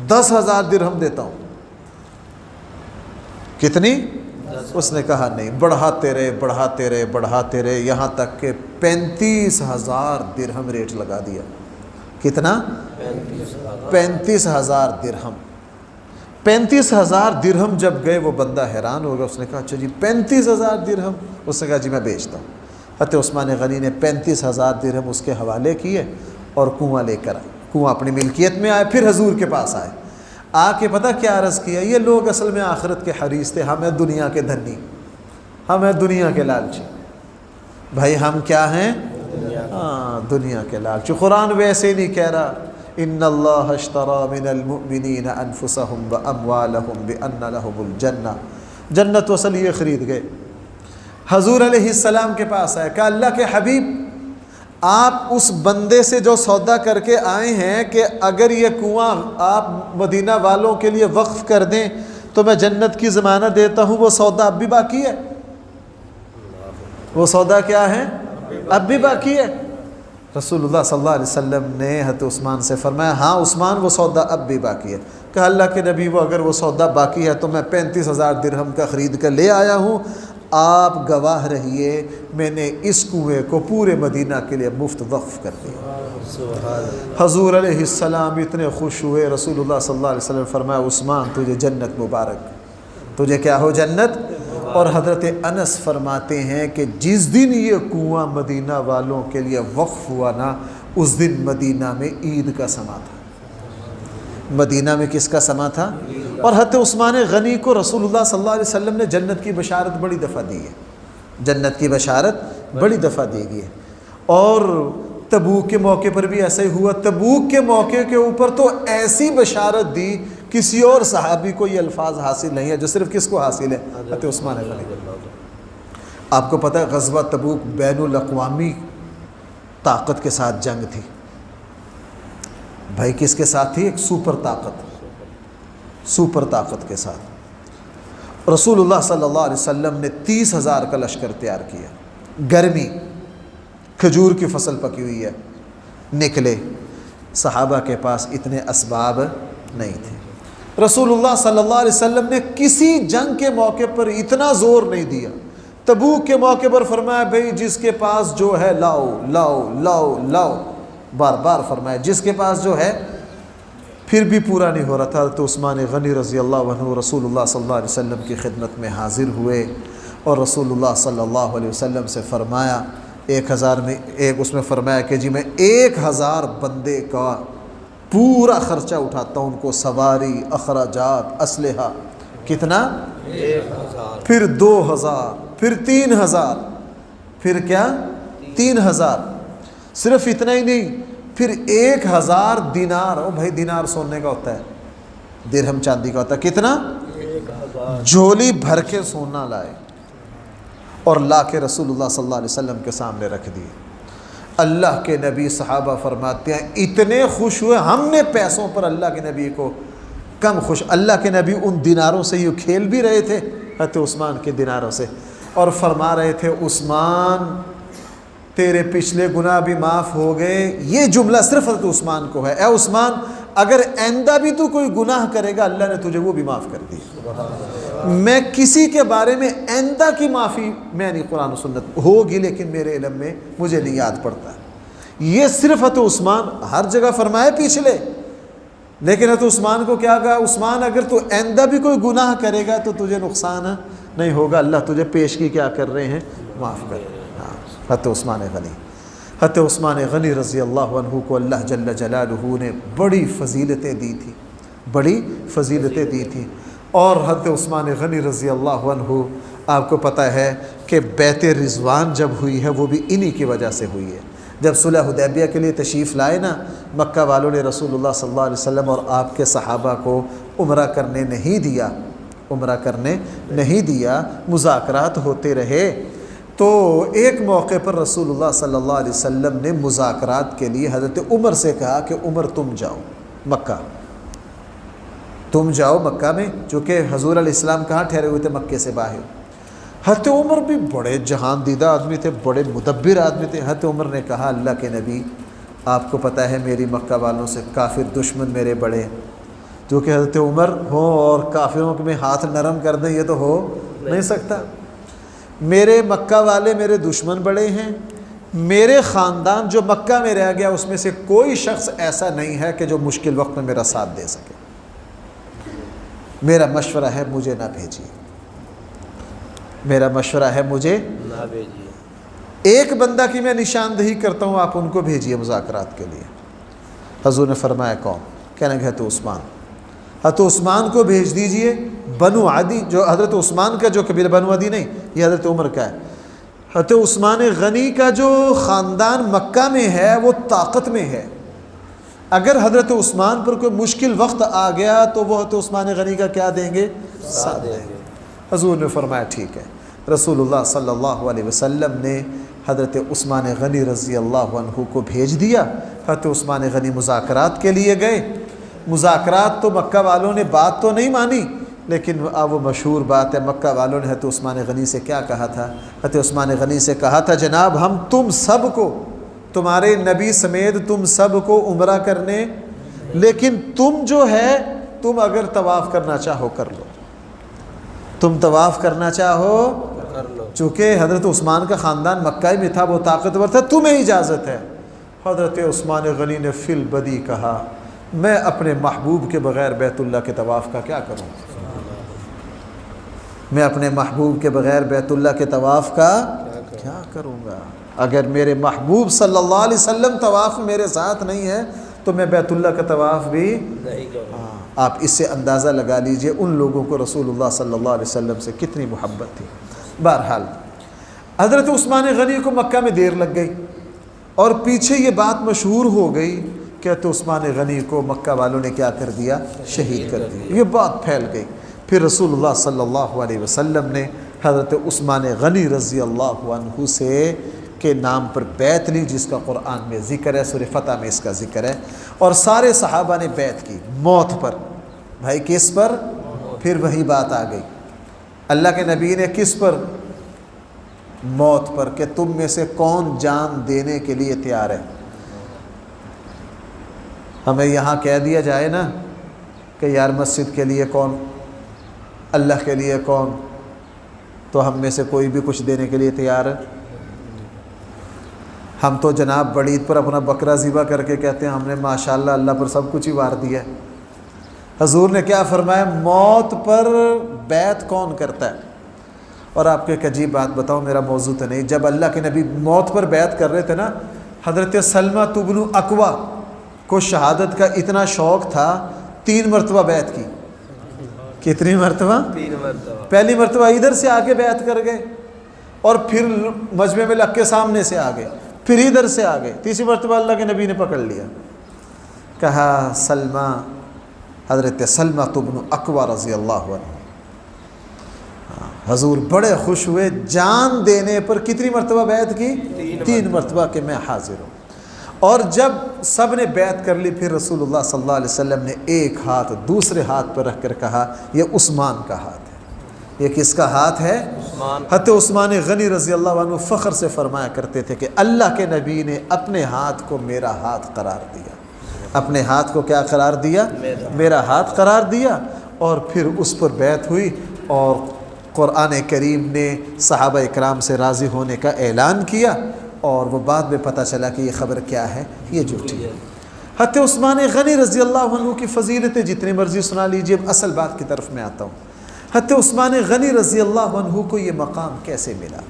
10,000 درہم دیتا ہوں۔ کتنی؟ اس نے کہا نہیں، بڑھاتے رہے یہاں تک کہ 35,000 درہم ریٹ لگا دیا۔ کتنا؟ 35,000 درہم۔ 35,000 درہم جب گئے وہ بندہ حیران ہو گیا، اس نے کہا اچھا جی 35,000 درہم؟ اس نے کہا جی میں بیچتا ہوں۔ حضرت عثمان غنی نے 35,000 درہم اس کے حوالے کیے اور کنواں لے کر آئے، کنواں اپنی ملکیت میں آئے، پھر حضور کے پاس آئے۔ آ کے پتہ کیا عرض کیا؟ یہ لوگ اصل میں آخرت کے حریص تھے، ہم ہیں دنیا کے دھنی، ہم ہیں دنیا کے لالچی۔ بھائی ہم کیا ہیں؟ ہاں دنیا کے لالچی۔ قرآن ویسے ہی نہیں کہہ رہا ان اللہ اشتری من المؤمنین انفسهم واموالهم بان لهم الجنہ، جنت وصل یہ خرید گئے۔ حضور علیہ السلام کے پاس آئے، کہا اللہ کے حبیب آپ اس بندے سے جو سودا کر کے آئے ہیں کہ اگر یہ کنواں آپ مدینہ والوں کے لیے وقف کر دیں تو میں جنت کی ضمانت دیتا ہوں، وہ سودا اب بھی باقی ہے؟ وہ سودا کیا ہے؟ اب بھی باقی ہے۔ رسول اللہ صلی اللہ علیہ وسلم نے حضرت عثمان سے فرمایا ہاں عثمان وہ سودا اب بھی باقی ہے۔ کہا اللہ کے نبی وہ اگر وہ سودا باقی ہے تو میں 35,000 درہم کا خرید کر لے آیا ہوں، آپ گواہ رہیے میں نے اس کنویں کو پورے مدینہ کے لیے مفت وقف کر دیا۔ حضور علیہ السلام اتنے خوش ہوئے، رسول اللہ صلی اللہ علیہ وسلم فرمایا عثمان تجھے جنت مبارک، تجھے کیا ہو؟ جنت۔ اور حضرت انس فرماتے ہیں کہ جس دن یہ کنواں مدینہ والوں کے لیے وقف ہوا نا، اس دن مدینہ میں عید کا سما تھا۔ مدینہ میں کس کا سما تھا؟ اور حضرت عثمان غنی کو رسول اللہ صلی اللہ علیہ وسلم نے جنت کی بشارت بڑی دفعہ دی ہے۔ جنت کی بشارت بڑی دفعہ دی گئی ہے۔ اور تبوک کے موقع پر بھی ایسا ہی ہوا۔ تبوک کے موقع کے اوپر تو ایسی بشارت دی، کسی اور صحابی کو یہ الفاظ حاصل نہیں ہے جو صرف کس کو حاصل ہے؟ حضرت عثمان غنی۔ آپ کو پتہ ہے غزوہ تبوک بین الاقوامی طاقت کے ساتھ جنگ تھی۔ بھائی کس کے ساتھ تھی؟ ایک سپر طاقت کے ساتھ۔ رسول اللہ صلی اللہ علیہ وسلم نے 30,000 کا لشکر تیار کیا۔ گرمی، کھجور کی فصل پکی ہوئی ہے، نکلے۔ صحابہ کے پاس اتنے اسباب نہیں تھے۔ رسول اللہ صلی اللہ علیہ وسلم نے کسی جنگ کے موقع پر اتنا زور نہیں دیا۔ تبوک کے موقع پر فرمایا بھئی جس کے پاس جو ہے لاؤ لاؤ لاؤ لاؤ، بار بار فرمایا جس کے پاس جو ہے۔ پھر بھی پورا نہیں ہو رہا تھا تو عثمان غنی رضی اللہ عنہ رسول اللہ صلی اللہ علیہ وسلم کی خدمت میں حاضر ہوئے، اور رسول اللہ صلی اللہ علیہ وسلم سے فرمایا 1000 میں ایک، اس میں فرمایا کہ جی میں 1000 بندے کا پورا خرچہ اٹھاتا ہوں، ان کو سواری، اخراجات، اسلحہ۔ کتنا؟ 1000۔ پھر 2000، پھر 3000، پھر کیا 3000۔ صرف اتنا ہی نہیں، پھر 1000 دینار۔ او بھائی دینار سونے کا ہوتا ہے، درہم چاندی کا ہوتا ہے۔ کتنا؟ 1000۔ جھولی بھر کے سونا لائے اور لا کے رسول اللہ صلی اللہ علیہ وسلم کے سامنے رکھ دیے۔ اللہ کے نبی صحابہ فرماتے ہیں اتنے خوش ہوئے، ہم نے پیسوں پر اللہ کے نبی کو کم خوش۔ اللہ کے نبی ان دیناروں سے یوں کھیل بھی رہے تھے، حضرت عثمان کے دیناروں سے، اور فرما رہے تھے عثمان تیرے پچھلے گناہ بھی معاف ہو گئے۔ یہ جملہ صرف حضرت عثمان کو ہے، اے عثمان اگر آئندہ بھی تو کوئی گناہ کرے گا اللہ نے تجھے وہ بھی معاف کر دی۔ میں کسی کے بارے میں آئندہ کی معافی میں نہیں، قرآن و سنت ہوگی لیکن میرے علم میں مجھے نہیں یاد پڑتا۔ یہ صرف حضرت عثمان، ہر جگہ فرمائے پچھلے، لیکن حضرت عثمان کو کیا کہا؟ عثمان اگر تو آئندہ بھی کوئی گناہ کرے گا تو تجھے نقصان نہیں ہوگا، اللہ تجھے پیشگی کیا کر رہے ہیں؟ معاف کر۔ حضرت عثمان غنی، حضرت عثمان غنی رضی اللہ عنہ کو اللہ جل جلالہ نے بڑی فضیلتیں دی تھی، بڑی فضیلتیں دی تھی۔ اور حضرت عثمان غنی رضی اللہ عنہ آپ کو پتہ ہے کہ بیعت رضوان جب ہوئی ہے وہ بھی انہی کی وجہ سے ہوئی ہے۔ جب صلح حدیبیہ کے لیے تشریف لائے نا، مکہ والوں نے رسول اللہ صلی اللہ علیہ وسلم اور آپ کے صحابہ کو عمرہ کرنے نہیں دیا، عمرہ کرنے نہیں دیا، مذاکرات ہوتے رہے۔ تو ایک موقع پر رسول اللہ صلی اللہ علیہ وسلم نے مذاکرات کے لیے حضرت عمر سے کہا کہ عمر تم جاؤ مکہ، تم جاؤ مکہ میں، چونکہ حضور علیہ السلام کہاں ٹھہرے ہوئے تھے؟ مکے سے باہر۔ حضرت عمر بھی بڑے جہان دیدہ آدمی تھے، بڑے مدبر آدمی تھے۔ حضرت عمر نے کہا اللہ کے نبی آپ کو پتہ ہے میری مکہ والوں سے کافر دشمن میرے بڑے ہیں، جو کہ حضرت عمر ہوں اور کافروں میں ہاتھ نرم کر دیں یہ تو ہو نہیں سکتا۔ میرے مکہ والے میرے دشمن بڑے ہیں، میرے خاندان جو مکہ میں رہ گیا اس میں سے کوئی شخص ایسا نہیں ہے کہ جو مشکل وقت میں میرا ساتھ دے سکے، میرا مشورہ ہے مجھے نہ بھیجیے، میرا مشورہ ہے مجھے نہ بھیجیے، ایک بندہ کی میں نشاندہی کرتا ہوں آپ ان کو بھیجیے مذاکرات کے لیے۔ حضور نے فرمایا کون؟ کہنے لگے حضرت عثمان۔ حضرت عثمان کو بھیج دیجئے۔ بنو عدی جو حضرت عثمان کا جو قبیلہ، بنو عدی نہیں، یہ حضرت عمر کا ہے۔ حضرت عثمان غنی کا جو خاندان مکہ میں ہے وہ طاقت میں ہے، اگر حضرت عثمان پر کوئی مشکل وقت آ گیا تو وہ حضرت عثمان غنی کا کیا دیں گے؟ ساتھ دیں گے۔ حضور نے فرمایا ٹھیک ہے۔ رسول اللہ صلی اللہ علیہ وسلم نے حضرت عثمان غنی رضی اللہ عنہ کو بھیج دیا۔ حضرت عثمان غنی مذاکرات کے لیے گئے۔ مذاکرات تو مکہ والوں نے بات تو نہیں مانی، لیکن وہ مشہور بات ہے، مکہ والوں نے حضرت عثمان غنی سے کیا کہا تھا؟ حضرت عثمان غنی سے کہا تھا جناب ہم تم سب کو، تمہارے نبی سمیت تم سب کو عمرہ کرنے، لیکن تم جو ہے تم اگر طواف کرنا چاہو کر لو، تم طواف کرنا چاہو کر لو، چونکہ حضرت عثمان کا خاندان مکہ میں تھا، وہ طاقتور تھا، تمہیں اجازت ہے۔ حضرت عثمان غنی نے فی البدی کہا میں اپنے محبوب کے بغیر بیت اللہ کے طواف کا کیا کروں، میں اپنے محبوب کے بغیر بیت اللہ کے طواف کا کیا کروں گا؟ اگر میرے محبوب صلی اللہ علیہ وسلم طواف میرے ساتھ نہیں ہے تو میں بیت اللہ کا طواف بھی نہیں کروں گا۔ آپ اس سے اندازہ لگا لیجئے ان لوگوں کو رسول اللہ صلی اللہ علیہ وسلم سے کتنی محبت تھی۔ بہرحال حضرت عثمان غنی کو مکہ میں دیر لگ گئی اور پیچھے یہ بات مشہور ہو گئی کہ حضرت عثمان غنی کو مکہ والوں نے کیا کر دیا؟ شہید کر دیا۔ یہ بات پھیل گئی۔ پھر رسول اللہ صلی اللہ علیہ وسلم نے حضرت عثمان غنی رضی اللہ عنہ سے کے نام پر بیعت لی، جس کا قرآن میں ذکر ہے، سورہ فتح میں اس کا ذکر ہے، اور سارے صحابہ نے بیعت کی موت پر۔ بھائی کس پر؟ پھر وہی بات آ گئی، اللہ کے نبی نے کس پر؟ موت پر، کہ تم میں سے کون جان دینے کے لیے تیار ہے؟ ہمیں یہاں کہہ دیا جائے نا کہ یار مسجد کے لیے کون، اللہ کے لیے کون، تو ہم میں سے کوئی بھی کچھ دینے کے لیے تیار ہے؟ ہم تو جناب بڑی عید پر اپنا بکرا ذبح کر کے کہتے ہیں ہم نے ماشاءاللہ اللہ پر سب کچھ ہی وار دیا ہے۔ حضور نے کیا فرمایا؟ موت پر بیعت کون کرتا ہے؟ اور آپ کو ایک عجیب بات بتاؤں، میرا موضوع تو نہیں، جب اللہ کے نبی موت پر بیعت کر رہے تھے نا، حضرت سلمہ بن اکوع کو شہادت کا اتنا شوق تھا، 3 مرتبہ بیعت کی۔ کتنی مرتبہ؟ 3 مرتبہ۔ پہلی مرتبہ ادھر سے آگے بیعت کر گئے، اور پھر مجمع میں لگ کے سامنے سے آگے، پھر ادھر سے آگے، تیسری مرتبہ اللہ کے نبی نے پکڑ لیا، کہا سلمہ، حضرت سلمہ بن اکوع رضی اللہ عنہ۔ حضور بڑے خوش ہوئے، جان دینے پر کتنی مرتبہ بیعت کی؟ 3 مرتبہ کہ میں حاضر ہوں۔ اور جب سب نے بیعت کر لی، پھر رسول اللہ صلی اللہ علیہ وسلم نے ایک ہاتھ دوسرے ہاتھ پر رکھ کر کہا یہ عثمان کا ہاتھ ہے۔ یہ کس کا ہاتھ ہے؟ حضرت عثمان غنی رضی اللہ عنہ فخر سے فرمایا کرتے تھے کہ اللہ کے نبی نے اپنے ہاتھ کو میرا ہاتھ قرار دیا۔ اپنے ہاتھ کو کیا قرار دیا؟ میرا ہاتھ قرار دیا۔ اور پھر اس پر بیعت ہوئی، اور قرآن کریم نے صحابہ اکرام سے راضی ہونے کا اعلان کیا، اور وہ بعد میں پتہ چلا کہ یہ خبر کیا ہے؟ یہ جھوٹی ہے۔ حضرت عثمان غنی رضی اللہ عنہ کی فضیلتیں جتنی مرضی سنا لیجیے، اصل بات کی طرف میں آتا ہوں۔ حضرت عثمان غنی رضی اللہ عنہ کو یہ مقام کیسے ملا؟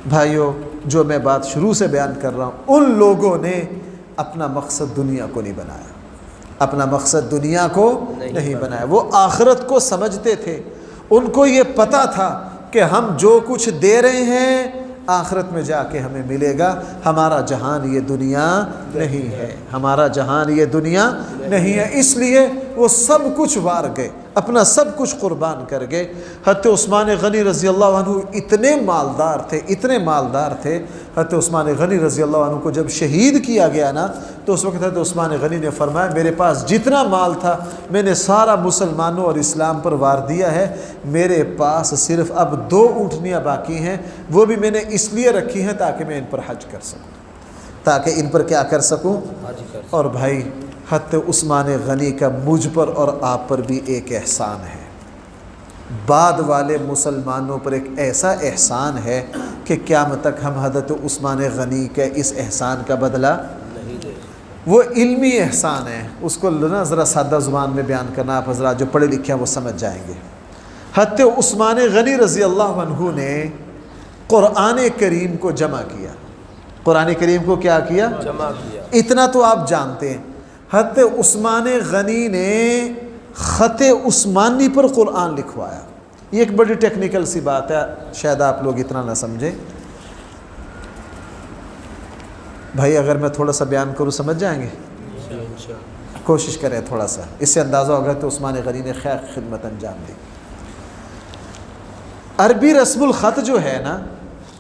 بھائیو، جو میں بات شروع سے بیان کر رہا ہوں، ان لوگوں نے اپنا مقصد دنیا کو نہیں بنایا، اپنا مقصد دنیا کو نہیں بنایا، وہ آخرت کو سمجھتے تھے۔ ان کو یہ پتہ تھا کہ ہم جو کچھ دے رہے ہیں آخرت میں جا کے ہمیں ملے گا، ہمارا جہان یہ دنیا نہیں ہے، ہمارا جہان یہ دنیا نہیں ہے۔ اس لیے وہ سب کچھ وار گئے، اپنا سب کچھ قربان کر گئے۔ حضرت عثمان غنی رضی اللہ عنہ اتنے مالدار تھے، اتنے مالدار تھے، حضرت عثمان غنی رضی اللہ عنہ کو جب شہید کیا گیا نا، تو اس وقت حضرت عثمان غنی نے فرمایا میرے پاس جتنا مال تھا میں نے سارا مسلمانوں اور اسلام پر وار دیا ہے، میرے پاس صرف اب 2 اونٹنیاں باقی ہیں، وہ بھی میں نے اس لیے رکھی ہیں تاکہ میں ان پر حج کر سکوں، تاکہ ان پر کیا کر سکوں؟ اور بھائی، حضرت عثمان غنی کا مجھ پر اور آپ پر بھی ایک احسان ہے، بعد والے مسلمانوں پر ایک ایسا احسان ہے کہ قیامت تک ہم حضرت عثمان غنی کے اس احسان کا بدلہ نہیں دے۔ وہ علمی احسان ہے، اس کو ذرا سادہ زبان میں بیان کرنا، آپ حضرات جو پڑھے لکھے ہیں وہ سمجھ جائیں گے۔ حضرت عثمان غنی رضی اللہ عنہ نے قرآن کریم کو جمع کیا۔ قرآن کریم کو کیا کیا؟ جمع کیا۔ اتنا تو آپ جانتے ہیں، حضرت عثمان غنی نے خط عثمانی پر قرآن لکھوایا۔ یہ ایک بڑی ٹیکنیکل سی بات ہے، شاید آپ لوگ اتنا نہ سمجھیں۔ بھائی اگر میں تھوڑا سا بیان کروں سمجھ جائیں گے؟ کوشش کریں تھوڑا سا، اس سے اندازہ ہوگا کہ عثمان غنی نے خیر خدمت انجام دی۔ عربی رسم الخط جو ہے نا،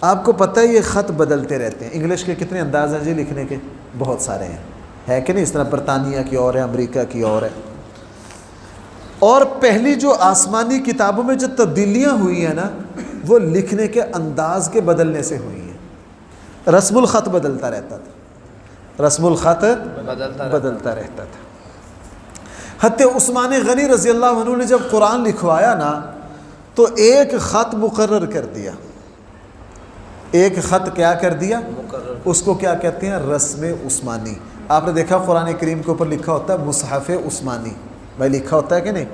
آپ کو پتہ ہے یہ خط بدلتے رہتے ہیں۔ انگلش کے کتنے انداز ہیں جی لکھنے کے؟ بہت سارے ہیں، ہے کہ نہیں؟ اس طرح برطانیہ کی اور ہے، امریکہ کی اور ہے۔ اور پہلی جو آسمانی کتابوں میں جو تبدیلیاں ہوئی ہیں نا، وہ لکھنے کے انداز کے بدلنے سے ہوئی ہیں۔ رسم الخط بدلتا رہتا تھا، رسم الخط بدلتا رہتا تھا۔ حضرت عثمان غنی رضی اللہ عنہ نے جب قرآن لکھوایا نا، تو ایک خط مقرر کر دیا۔ ایک خط کیا کر دیا؟ اس کو کیا کہتے ہیں؟ رسم عثمانی۔ آپ نے دیکھا قرآن کریم کے اوپر لکھا ہوتا ہے مصحف عثمانی، بھائی لکھا ہوتا ہے کہ نہیں؟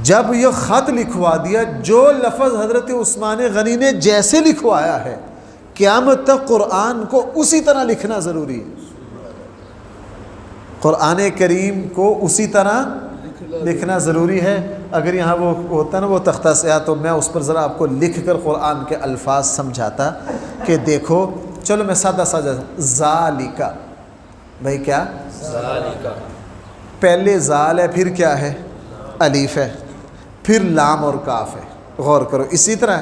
جب یہ خط لکھوا دیا، جو لفظ حضرت عثمان غنی نے جیسے لکھوایا ہے، قیامت تک قرآن کو اسی طرح لکھنا ضروری ہے۔ قرآن کریم کو اسی طرح لکھنا ضروری ہے. اگر یہاں وہ ہوتا نا وہ تختہ سیاہ تو میں اس پر ذرا آپ کو لکھ کر قرآن کے الفاظ سمجھاتا کہ دیکھو. چلو میں سادہ ذالکا. بھائی کیا ذالکا، پہلے زال ہے، پھر کیا ہے الف ہے، پھر لام اور کاف ہے. غور کرو. اسی طرح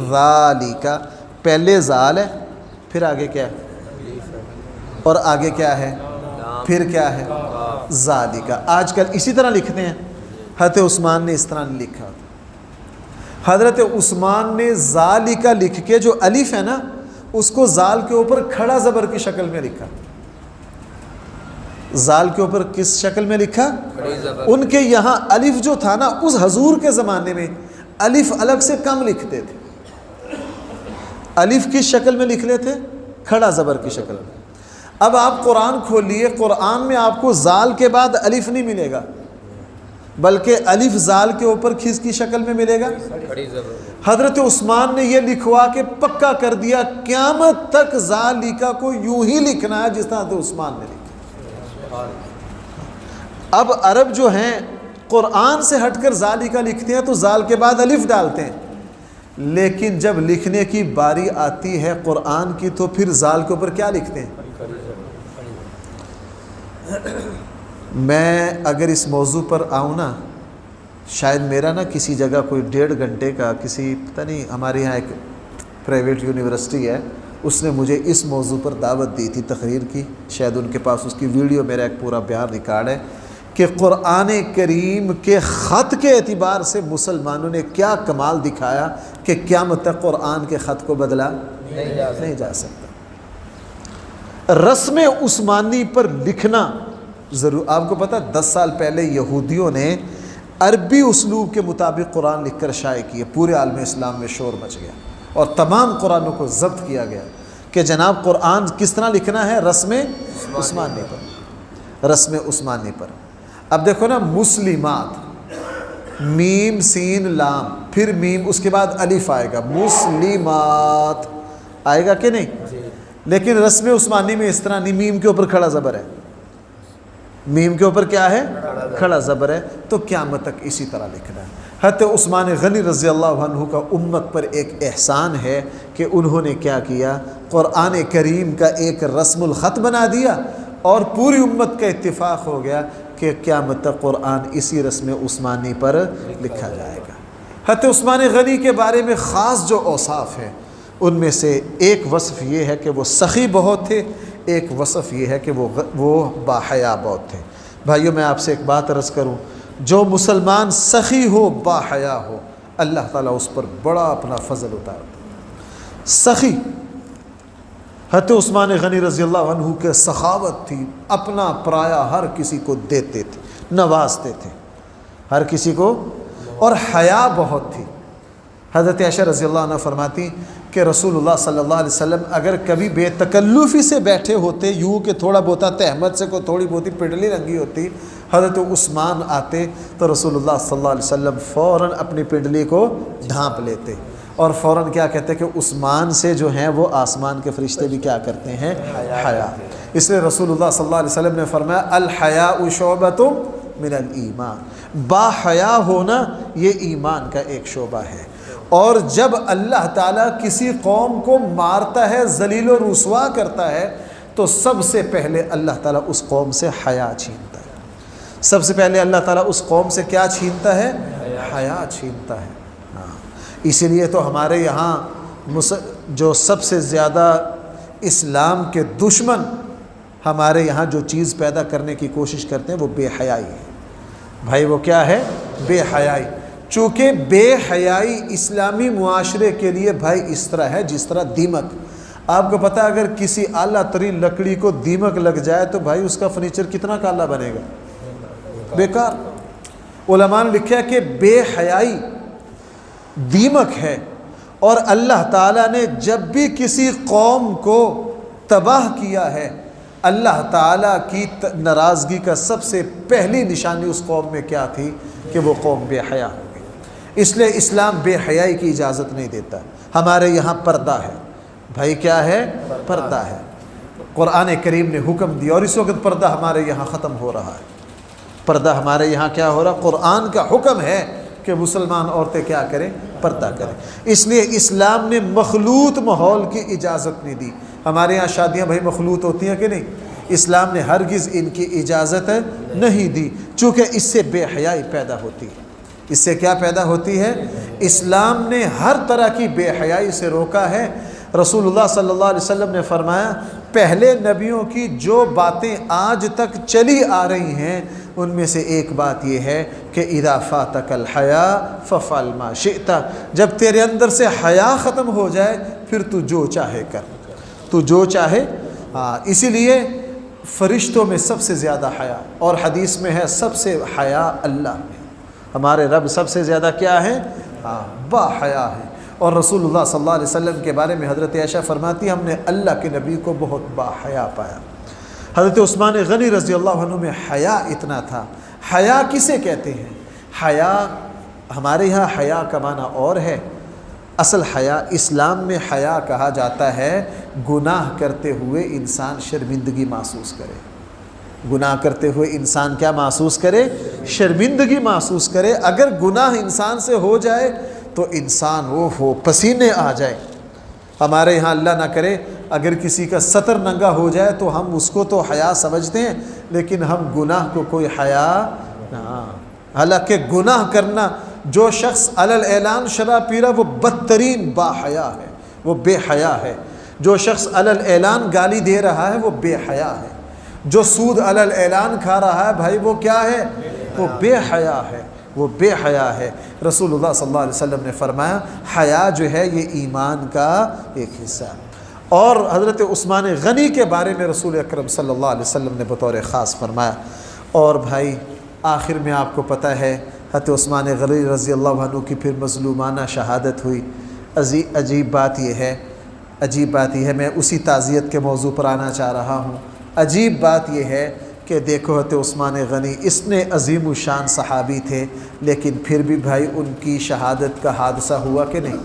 ذالکا پہلے زال ہے، پھر آگے کیا ہے اور آگے کیا ہے پھر کیا ہے ذالکا. آج کل اسی طرح لکھتے ہیں. حضرت عثمان نے اس طرح نہیں لکھا. حضرت عثمان نے ذالکا لکھ کے جو الف ہے نا اس کو زال کے اوپر کھڑا زبر کی شکل میں لکھا. زال کے اوپر کس شکل میں لکھا؟ ان کے یہاں الف جو تھا نا اس حضور کے زمانے میں الف الگ سے کم لکھتے تھے. الف کس شکل میں لکھ لیتے؟ کھڑا زبر کی شکل میں. اب آپ قرآن کھولیے، قرآن میں آپ کو زال کے بعد الف نہیں ملے گا بلکہ الف زال کے اوپر کس کی شکل میں ملے گا؟ حضرت عثمان نے یہ لکھوا کے پکا کر دیا قیامت تک ذالکا کو یوں ہی لکھنا ہے جس طرح حضرت عثمان نے لکھا. اب عرب جو ہیں قرآن سے ہٹ کر ذالکا لکھتے ہیں تو زال کے بعد الف ڈالتے ہیں، لیکن جب لکھنے کی باری آتی ہے قرآن کی تو پھر زال کے اوپر کیا لکھتے ہیں؟ میں اگر اس موضوع پر آؤں نا شاید میرا نا کسی جگہ کوئی 1.5 گھنٹے کا کسی پتہ نہیں ہمارے یہاں ایک پرائیویٹ یونیورسٹی ہے اس نے مجھے اس موضوع پر دعوت دی تھی تقریر کی. شاید ان کے پاس اس کی ویڈیو میرا ایک پورا بیان ریکارڈ ہے کہ قرآن کریم کے خط کے اعتبار سے مسلمانوں نے کیا کمال دکھایا کہ قیامت تک قرآن کے خط کو بدلا نہیں جا سکتا. رسم عثمانی پر لکھنا ضرور. آپ کو پتہ 10 سال پہلے یہودیوں نے عربی اسلوب کے مطابق قرآن لکھ کر شائع کیے. پورے عالم اسلام میں شور مچ گیا اور تمام قرآنوں کو ضبط کیا گیا کہ جناب قرآن کس طرح لکھنا ہے؟ رسم عثمانی پر. رسم عثمانی پر. اب دیکھو نا مسلمات میم سین لام پھر میم اس کے بعد الف آئے گا، مسلمات آئے گا کہ نہیں؟ لیکن رسم عثمانی میں اس طرح نہیں. میم کے اوپر کھڑا زبر ہے، میم کے اوپر کیا ہے؟ کھڑا زبر ہے. تو قیامت تک اسی طرح لکھنا ہے. حضرت عثمان غنی رضی اللہ عنہ کا امت پر ایک احسان ہے کہ انہوں نے کیا کیا؟ قرآن کریم کا ایک رسم الخط بنا دیا اور پوری امت کا اتفاق ہو گیا کہ قیامت تک قرآن اسی رسم عثمانی پر لکھا جائے گا. حضرت عثمان غنی کے بارے میں خاص جو اوصاف ہیں ان میں سے ایک وصف یہ ہے کہ وہ سخی بہت تھے، ایک وصف یہ ہے کہ وہ باحیا بہت تھے. بھائیوں میں آپ سے ایک بات عرض کروں، جو مسلمان سخی ہو باحیا ہو اللہ تعالیٰ اس پر بڑا اپنا فضل اتارتا. سخی حضرت عثمان غنی رضی اللہ عنہ کے سخاوت تھی، اپنا پرایا ہر کسی کو دیتے تھے، نوازتے تھے ہر کسی کو، اور حیا بہت تھی. حضرت عائشہ رضی اللہ عنہ فرماتی کہ رسول اللہ صلی اللہ علیہ وسلم اگر کبھی بے تکلفی سے بیٹھے ہوتے، یوں کہ تھوڑا بہتا تہمت سے کو تھوڑی بہتی پنڈلی رنگی ہوتی، حضرت عثمان آتے تو رسول اللہ صلی اللہ علیہ وسلم فوراً اپنی پنڈلی کو ڈھانپ لیتے اور فوراً کیا کہتے کہ عثمان سے جو ہیں وہ آسمان کے فرشتے بھی کیا کرتے ہیں؟ حیا. اس لیے رسول اللہ صلی اللہ علیہ وسلم نے فرمایا الحیاء شعبۃ من الایمان، با حیا ہونا یہ ایمان کا ایک شعبہ ہے. اور جب اللہ تعالیٰ کسی قوم کو مارتا ہے، ذلیل و رسوا کرتا ہے تو سب سے پہلے اللہ تعالیٰ اس قوم سے حیا چھینتا ہے. سب سے پہلے اللہ تعالیٰ اس قوم سے کیا چھینتا ہے؟ حیا چھینتا ہے. اسی لیے تو ہمارے یہاں جو سب سے زیادہ اسلام کے دشمن ہمارے یہاں جو چیز پیدا کرنے کی کوشش کرتے ہیں وہ بے حیائی ہے. بھائی وہ کیا ہے؟ بے حیائی. چونکہ بے حیائی اسلامی معاشرے کے لیے بھائی اس طرح ہے جس طرح دیمک. آپ کو پتہ اگر کسی اعلیٰ ترین لکڑی کو دیمک لگ جائے تو بھائی اس کا فرنیچر کتنا کالا بنے گا؟ بیکار. علماء نے لکھا ہے کہ بے حیائی دیمک ہے، اور اللہ تعالیٰ نے جب بھی کسی قوم کو تباہ کیا ہے اللہ تعالیٰ کی ناراضگی کا سب سے پہلی نشانی اس قوم میں کیا تھی کہ وہ قوم بے حیا ہو گئی. اس لیے اسلام بے حیائی کی اجازت نہیں دیتا. ہمارے یہاں پردہ ہے. بھائی کیا ہے؟ پردہ ہے. قرآن کریم نے حکم دیا اور اس وقت پردہ ہمارے یہاں ختم ہو رہا ہے. پردہ ہمارے یہاں کیا ہو رہا؟ قرآن کا حکم ہے کہ مسلمان عورتیں کیا کریں؟ پردہ کریں۔ اس لیے اسلام نے مخلوط ماحول کی اجازت نہیں دی۔ ہمارے یہاں شادیاں بھائی مخلوط ہوتی ہیں کہ نہیں؟ اسلام نے ہرگز ان کی اجازت نہیں دی، چونکہ اس سے بے حیائی پیدا ہوتی ہے۔ اس سے کیا پیدا ہوتی ہے؟ اسلام نے ہر طرح کی بے حیائی سے روکا ہے۔ رسول اللہ صلی اللہ علیہ وسلم نے فرمایا پہلے نبیوں کی جو باتیں آج تک چلی آ رہی ہیں ان میں سے ایک بات یہ ہے کہ اذا فاتک الحیا ففعل ما شئت، جب تیرے اندر سے حیا ختم ہو جائے پھر تو جو چاہے کر، تو جو چاہے۔ اسی لیے فرشتوں میں سب سے زیادہ حیا، اور حدیث میں ہے سب سے حیا اللہ میں، ہمارے رب سب سے زیادہ کیا ہے؟ با حیا ہے۔ اور رسول اللہ صلی اللہ علیہ وسلم کے بارے میں حضرت عائشہ فرماتی ہم نے اللہ کے نبی کو بہت با حیا پایا۔ حضرت عثمان غنی رضی اللہ عنہ میں حیا اتنا تھا۔ حیا کسے کہتے ہیں؟ حیا ہمارے یہاں حیا کا معنی اور ہے، اصل حیا اسلام میں حیا کہا جاتا ہے گناہ کرتے ہوئے انسان شرمندگی محسوس کرے۔ گناہ کرتے ہوئے انسان کیا محسوس کرے؟ شرمندگی محسوس کرے۔ اگر گناہ انسان سے ہو جائے تو انسان وہ پسینے آ جائے۔ ہمارے یہاں اللہ نہ کرے اگر کسی کا سطر ننگا ہو جائے تو ہم اس کو تو حیا سمجھتے ہیں، لیکن ہم گناہ کو کوئی حیا نہ، حالانکہ گناہ کرنا، جو شخص علل اعلان شراب پی رہا وہ بدترین با حیا ہے، وہ بے حیا ہے۔ جو شخص علل اعلان گالی دے رہا ہے وہ بے حیا ہے۔ جو سود علل اعلان کھا رہا ہے بھائی وہ کیا ہے؟ وہ بے حیا ہے، وہ بے حیا ہے۔ رسول اللہ صلی اللہ علیہ وسلم نے فرمایا حیا جو ہے یہ ایمان کا ایک حصہ ہے۔ اور حضرت عثمان غنی کے بارے میں رسول اکرم صلی اللہ علیہ وسلم نے بطور خاص فرمایا۔ اور بھائی آخر میں آپ کو پتہ ہے حضرت عثمان غنی رضی اللہ عنہ کی پھر مظلومانہ شہادت ہوئی۔ عجیب بات یہ ہے میں اسی تعزیت کے موضوع پر آنا چاہ رہا ہوں۔ عجیب بات یہ ہے کہ دیکھو حضرت عثمان غنی اتنے عظیم الشان صحابی تھے، لیکن پھر بھی بھائی ان کی شہادت کا حادثہ ہوا کہ نہیں؟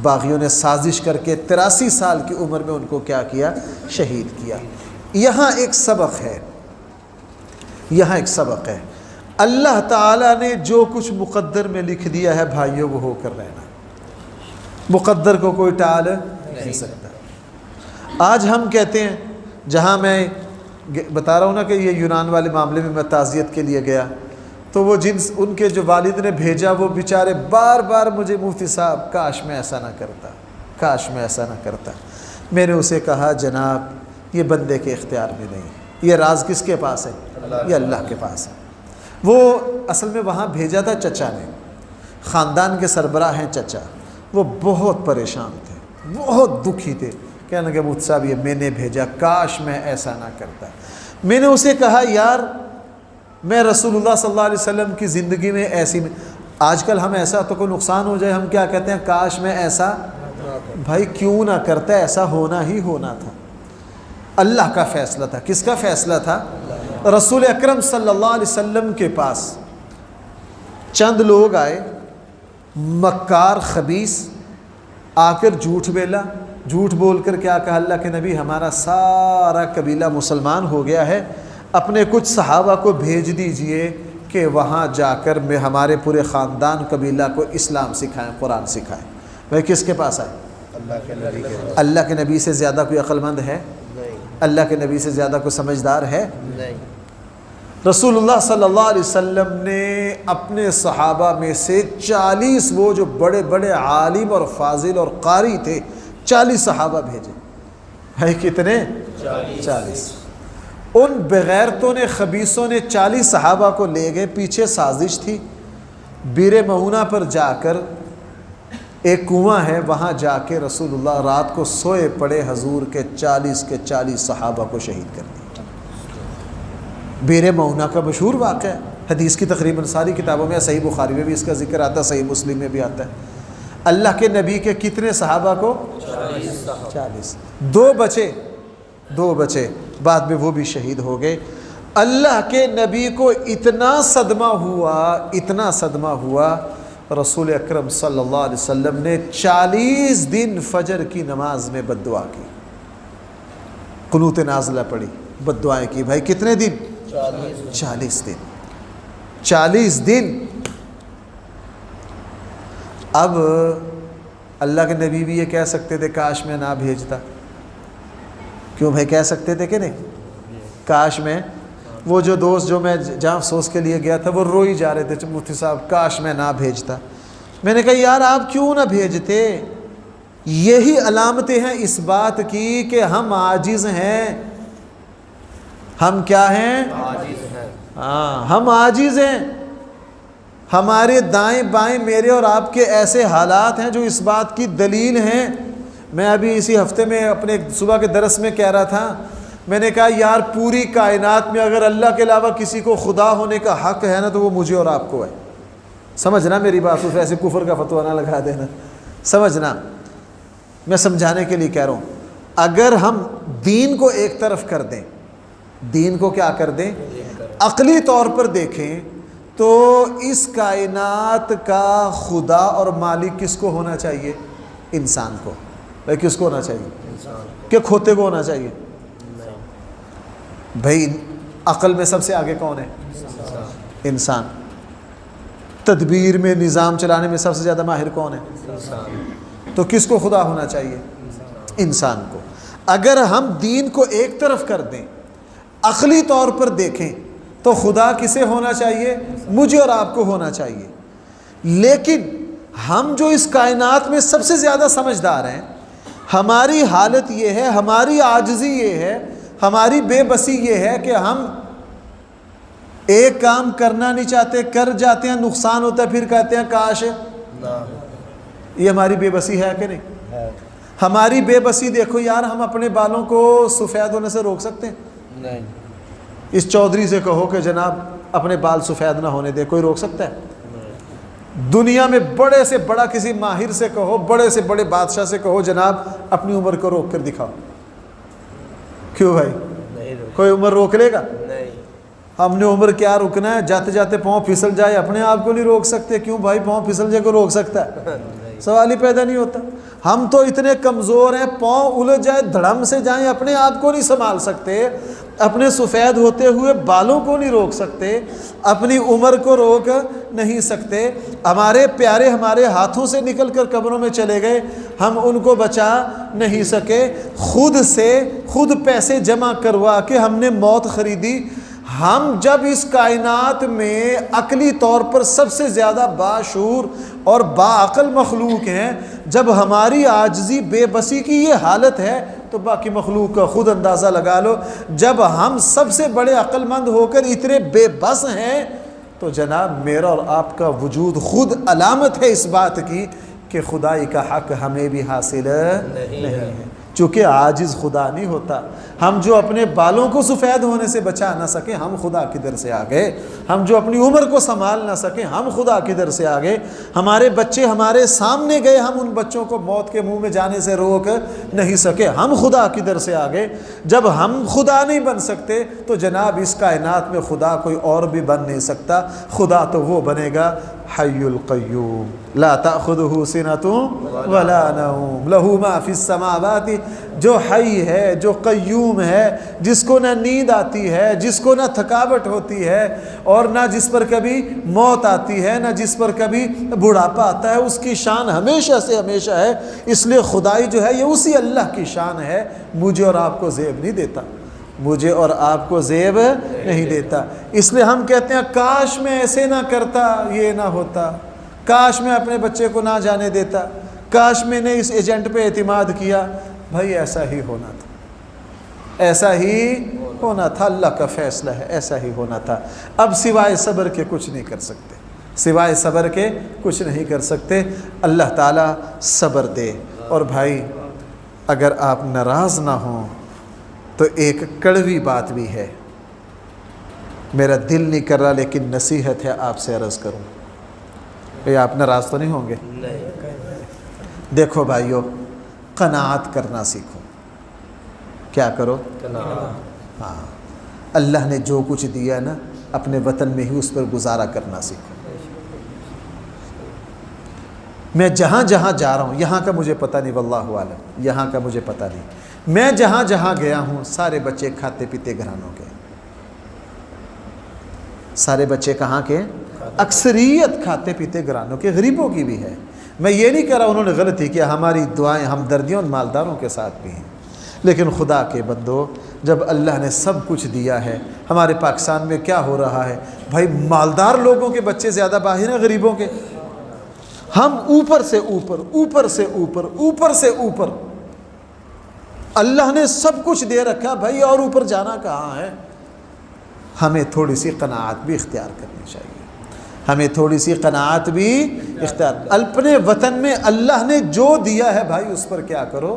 باغیوں نے سازش کر کے 83 سال کی عمر میں ان کو کیا کیا؟ شہید کیا۔ یہاں ایک سبق ہے، اللہ تعالیٰ نے جو کچھ مقدر میں لکھ دیا ہے بھائیوں وہ ہو کر رہنا، مقدر کو کوئی ٹال نہیں سکتا۔ آج ہم کہتے ہیں، جہاں میں بتا رہا ہوں نا کہ یہ یونان والے معاملے میں تعزیت کے لیے گیا تو وہ ان کے جو والد نے بھیجا وہ بیچارے بار بار مجھے مفتی صاحب کاش میں ایسا نہ کرتا، کاش میں ایسا نہ کرتا۔ میں نے اسے کہا جناب یہ بندے کے اختیار میں نہیں، یہ راز کس کے پاس ہے؟ یہ اللہ کے پاس ہے۔ وہ اصل میں وہاں بھیجا تھا چچا نے، خاندان کے سربراہ ہیں چچا، وہ بہت پریشان تھے، بہت دکھی تھے، کہنے لگے مفتی صاحب یہ میں نے بھیجا، کاش میں ایسا نہ کرتا۔ میں نے اسے کہا یار میں رسول اللہ صلی اللہ علیہ وسلم کی زندگی میں ایسی آج کل ہم ایسا تو کوئی نقصان ہو جائے ہم کیا کہتے ہیں کاش میں ایسا، بھائی کیوں نہ کرتا، ایسا ہونا ہی ہونا تھا۔ اللہ کا فیصلہ تھا۔ کس کا فیصلہ تھا؟ رسول اکرم صلی اللہ علیہ وسلم کے پاس چند لوگ آئے، مکار خبیث، آ کر جھوٹ بول کر کیا کہا اللہ کے نبی ہمارا سارا قبیلہ مسلمان ہو گیا ہے، اپنے کچھ صحابہ کو بھیج دیجئے کہ وہاں جا کر میں ہمارے پورے خاندان قبیلہ کو اسلام سکھائیں، قرآن سکھائیں۔ بھائی کس کے پاس آئے؟ اللہ کے نبی سے زیادہ کوئی عقل مند ہے؟ اللہ کے نبی سے زیادہ کوئی سمجھدار ہے؟ رسول اللہ صلی اللہ علیہ وسلم نے اپنے صحابہ میں سے 40 وہ جو بڑے بڑے عالم اور فاضل اور قاری تھے 40 صحابہ بھیجے۔ بھائی کتنے؟ 40۔ ان بغیرتوں نے، خبیثوں نے 40 صحابہ کو لے گئے، پیچھے سازش تھی، بیر معونہ پر جا کر ایک کنواں ہے وہاں جا کے رسول اللہ رات کو سوئے پڑے حضور کے 40 صحابہ کو شہید کر دیا۔ بیر معونہ کا مشہور واقعہ ہے، حدیث کی تقریباً ساری کتابوں میں، صحیح بخاری میں بھی اس کا ذکر آتا ہے، صحیح مسلم میں بھی آتا ہے۔ اللہ کے نبی کے کتنے صحابہ کو؟ 40۔ دو بچے بعد میں وہ بھی شہید ہو گئے۔ اللہ کے نبی کو اتنا صدمہ ہوا رسول اکرم صلی اللہ علیہ وسلم نے 40 دن فجر کی نماز میں بد دعا کی، قنوت نازلہ پڑھی، بد دعائیں کی۔ بھائی کتنے دن؟ 40 دن۔ 40 دن۔ اب اللہ کے نبی بھی یہ کہہ سکتے تھے کاش میں نہ بھیجتا، کیوں بھائی کہہ سکتے تھے کہ نہیں؟ کاش میں، وہ جو دوست جو میں جہاں افسوس کے لیے گیا تھا وہ روئی جا رہے تھے، مفتی صاحب کاش میں نہ بھیجتا۔ میں نے کہا یار آپ کیوں نہ بھیجتے؟ یہی علامتیں ہیں اس بات کی کہ ہم عاجز ہیں۔ ہم کیا ہیں؟ عاجز ہیں۔ ہاں ہم عاجز ہیں۔ ہمارے دائیں بائیں میرے اور آپ کے ایسے حالات ہیں جو اس بات کی دلیل ہیں۔ میں ابھی اسی ہفتے میں اپنے صبح کے درس میں کہہ رہا تھا، میں نے کہا یار پوری کائنات میں اگر اللہ کے علاوہ کسی کو خدا ہونے کا حق ہے نا تو وہ مجھے اور آپ کو ہے۔ سمجھنا میری بات، اس ایسے کفر کا فتویٰ نہ لگا دینا، سمجھنا، میں سمجھانے کے لیے کہہ رہا ہوں۔ اگر ہم دین کو ایک طرف کر دیں، دین کو کیا کر دیں، عقلی طور پر دیکھیں تو اس کائنات کا خدا اور مالک کس کو ہونا چاہیے؟ انسان کو۔ بھائی کس کو ہونا چاہیے؟ کہ کھوتے کو ہونا چاہیے؟ بھائی عقل میں سب سے آگے کون ہے؟ انسان۔ تدبیر میں، نظام چلانے میں سب سے زیادہ ماہر کون ہے؟ تو کس کو خدا ہونا چاہیے؟ انسان کو۔ اگر ہم دین کو ایک طرف کر دیں، عقلی طور پر دیکھیں تو خدا کسے ہونا چاہیے؟ مجھے اور آپ کو ہونا چاہیے۔ لیکن ہم جو اس کائنات میں سب سے زیادہ سمجھدار ہیں، ہماری حالت یہ ہے، ہماری عاجزی یہ ہے، ہماری بے بسی یہ ہے کہ ہم ایک کام کرنا نہیں چاہتے، کر جاتے ہیں، نقصان ہوتا ہے، پھر کہتے ہیں کاش نہ۔ یہ ہماری بے بسی ہے کہ نہیں؟ ہماری بے بسی دیکھو یار، ہم اپنے بالوں کو سفید ہونے سے روک سکتے ہیں؟ نہیں۔ اس چودھری سے کہو کہ جناب اپنے بال سفید نہ ہونے دے، کوئی روک سکتا ہے؟ دنیا میں بڑے سے بڑا کسی ماہر سے کہو، بڑے سے بڑے بادشاہ سے کہو جناب اپنی عمر کو روک کر دکھاؤ، کیوں بھائی؟ کوئی عمر روک لے گا؟ نہیں۔ ہم نے عمر کیا رکنا ہے؟ جاتے جاتے پاؤں پھسل جائے اپنے آپ کو نہیں روک سکتے، کیوں بھائی پاؤں پھسل جائے کو روک سکتا ہے؟ سوال ہی پیدا نہیں ہوتا۔ ہم تو اتنے کمزور ہیں، پاؤں الجھ جائے دھڑم سے جائیں اپنے آپ کو نہیں سنبھال سکتے، اپنے سفید ہوتے ہوئے بالوں کو نہیں روک سکتے، اپنی عمر کو روک نہیں سکتے۔ ہمارے پیارے ہمارے ہاتھوں سے نکل کر قبروں میں چلے گئے، ہم ان کو بچا نہیں سکے۔ خود پیسے جمع کروا کے ہم نے موت خریدی۔ ہم جب اس کائنات میں عقلی طور پر سب سے زیادہ باشعور اور باعقل مخلوق ہیں، جب ہماری عاجزی بے بسی کی یہ حالت ہے تو باقی مخلوق کا خود اندازہ لگا لو۔ جب ہم سب سے بڑے عقل مند ہو کر اتنے بے بس ہیں تو جناب میرا اور آپ کا وجود خود علامت ہے اس بات کی کہ خدائی کا حق ہمیں بھی حاصل نہیں ہے۔ چونکہ عاجز خدا نہیں ہوتا۔ ہم جو اپنے بالوں کو سفید ہونے سے بچا نہ سکیں ہم خدا کی در سے آ گئے، ہم جو اپنی عمر کو سنبھال نہ سکیں ہم خدا کی در سے آ گئے، ہمارے بچے ہمارے سامنے گئے ہم ان بچوں کو موت کے منہ میں جانے سے روک نہیں سکے، ہم خدا کی در سے آ گئے۔ جب ہم خدا نہیں بن سکتے تو جناب اس کائنات میں خدا کوئی اور بھی بن نہیں سکتا۔ خدا تو وہ بنے گا حی القیوم لا تأخذہ سنۃ ولا نوم لہ ما فی السماوات، جو حی ہے، جو قیوم ہے، جس کو نہ نیند آتی ہے، جس کو نہ تھکاوٹ ہوتی ہے اور نہ جس پر کبھی موت آتی ہے، نہ جس پر کبھی بڑھاپا آتا ہے، اس کی شان ہمیشہ سے ہمیشہ ہے۔ اس لیے خدائی جو ہے یہ اسی اللہ کی شان ہے، مجھے اور آپ کو زیب نہیں دیتا، مجھے اور آپ کو زیب نہیں دیتا۔ اس لیے ہم کہتے ہیں کاش میں ایسے نہ کرتا، یہ نہ ہوتا، کاش میں اپنے بچے کو نہ جانے دیتا، کاش میں نے اس ایجنٹ پہ اعتماد کیا۔ بھائی ایسا ہی ہونا تھا، ایسا ہی ہونا تھا، اللہ کا فیصلہ ہے، ایسا ہی ہونا تھا۔ اب سوائے صبر کے کچھ نہیں کر سکتے، سوائے صبر کے کچھ نہیں کر سکتے۔ اللہ تعالیٰ صبر دے۔ اور بھائی اگر آپ ناراض نہ ہوں تو ایک کڑوی بات بھی ہے، میرا دل نہیں کر رہا لیکن نصیحت ہے آپ سے عرض کروں۔ بھئی آپ ناراض تو نہیں ہوں گے؟ دیکھو بھائیو، قناعت کرنا سیکھو۔ کیا کرو؟ ہاں، اللہ نے جو کچھ دیا نا اپنے وطن میں ہی اس پر گزارا کرنا سیکھو۔ میں جہاں جہاں جا رہا ہوں، یہاں کا مجھے پتہ نہیں، واللہ عالم، یہاں کا مجھے پتہ نہیں، میں جہاں جہاں گیا ہوں سارے بچے کھاتے پیتے گھرانوں کے، سارے بچے کہاں کے؟ اکثریت کھاتے پیتے گرانوں کے، غریبوں کی بھی ہے۔ میں یہ نہیں کہہ رہا انہوں نے غلطی کیا، ہماری دعائیں ہمدردیوں اور مالداروں کے ساتھ بھی ہیں، لیکن خدا کے بندو جب اللہ نے سب کچھ دیا ہے، ہمارے پاکستان میں کیا ہو رہا ہے بھائی، مالدار لوگوں کے بچے زیادہ باہر ہیں غریبوں کے۔ ہم اوپر سے اوپر، اوپر سے اوپر، اوپر سے اوپر، اللہ نے سب کچھ دے رکھا بھائی، اور اوپر جانا کہاں ہے؟ ہمیں تھوڑی سی قناعت بھی اختیار کرنی چاہیے، ہمیں تھوڑی سی قناعت بھی اختیار۔ اپنے وطن میں اللہ نے جو دیا ہے بھائی اس پر کیا کرو؟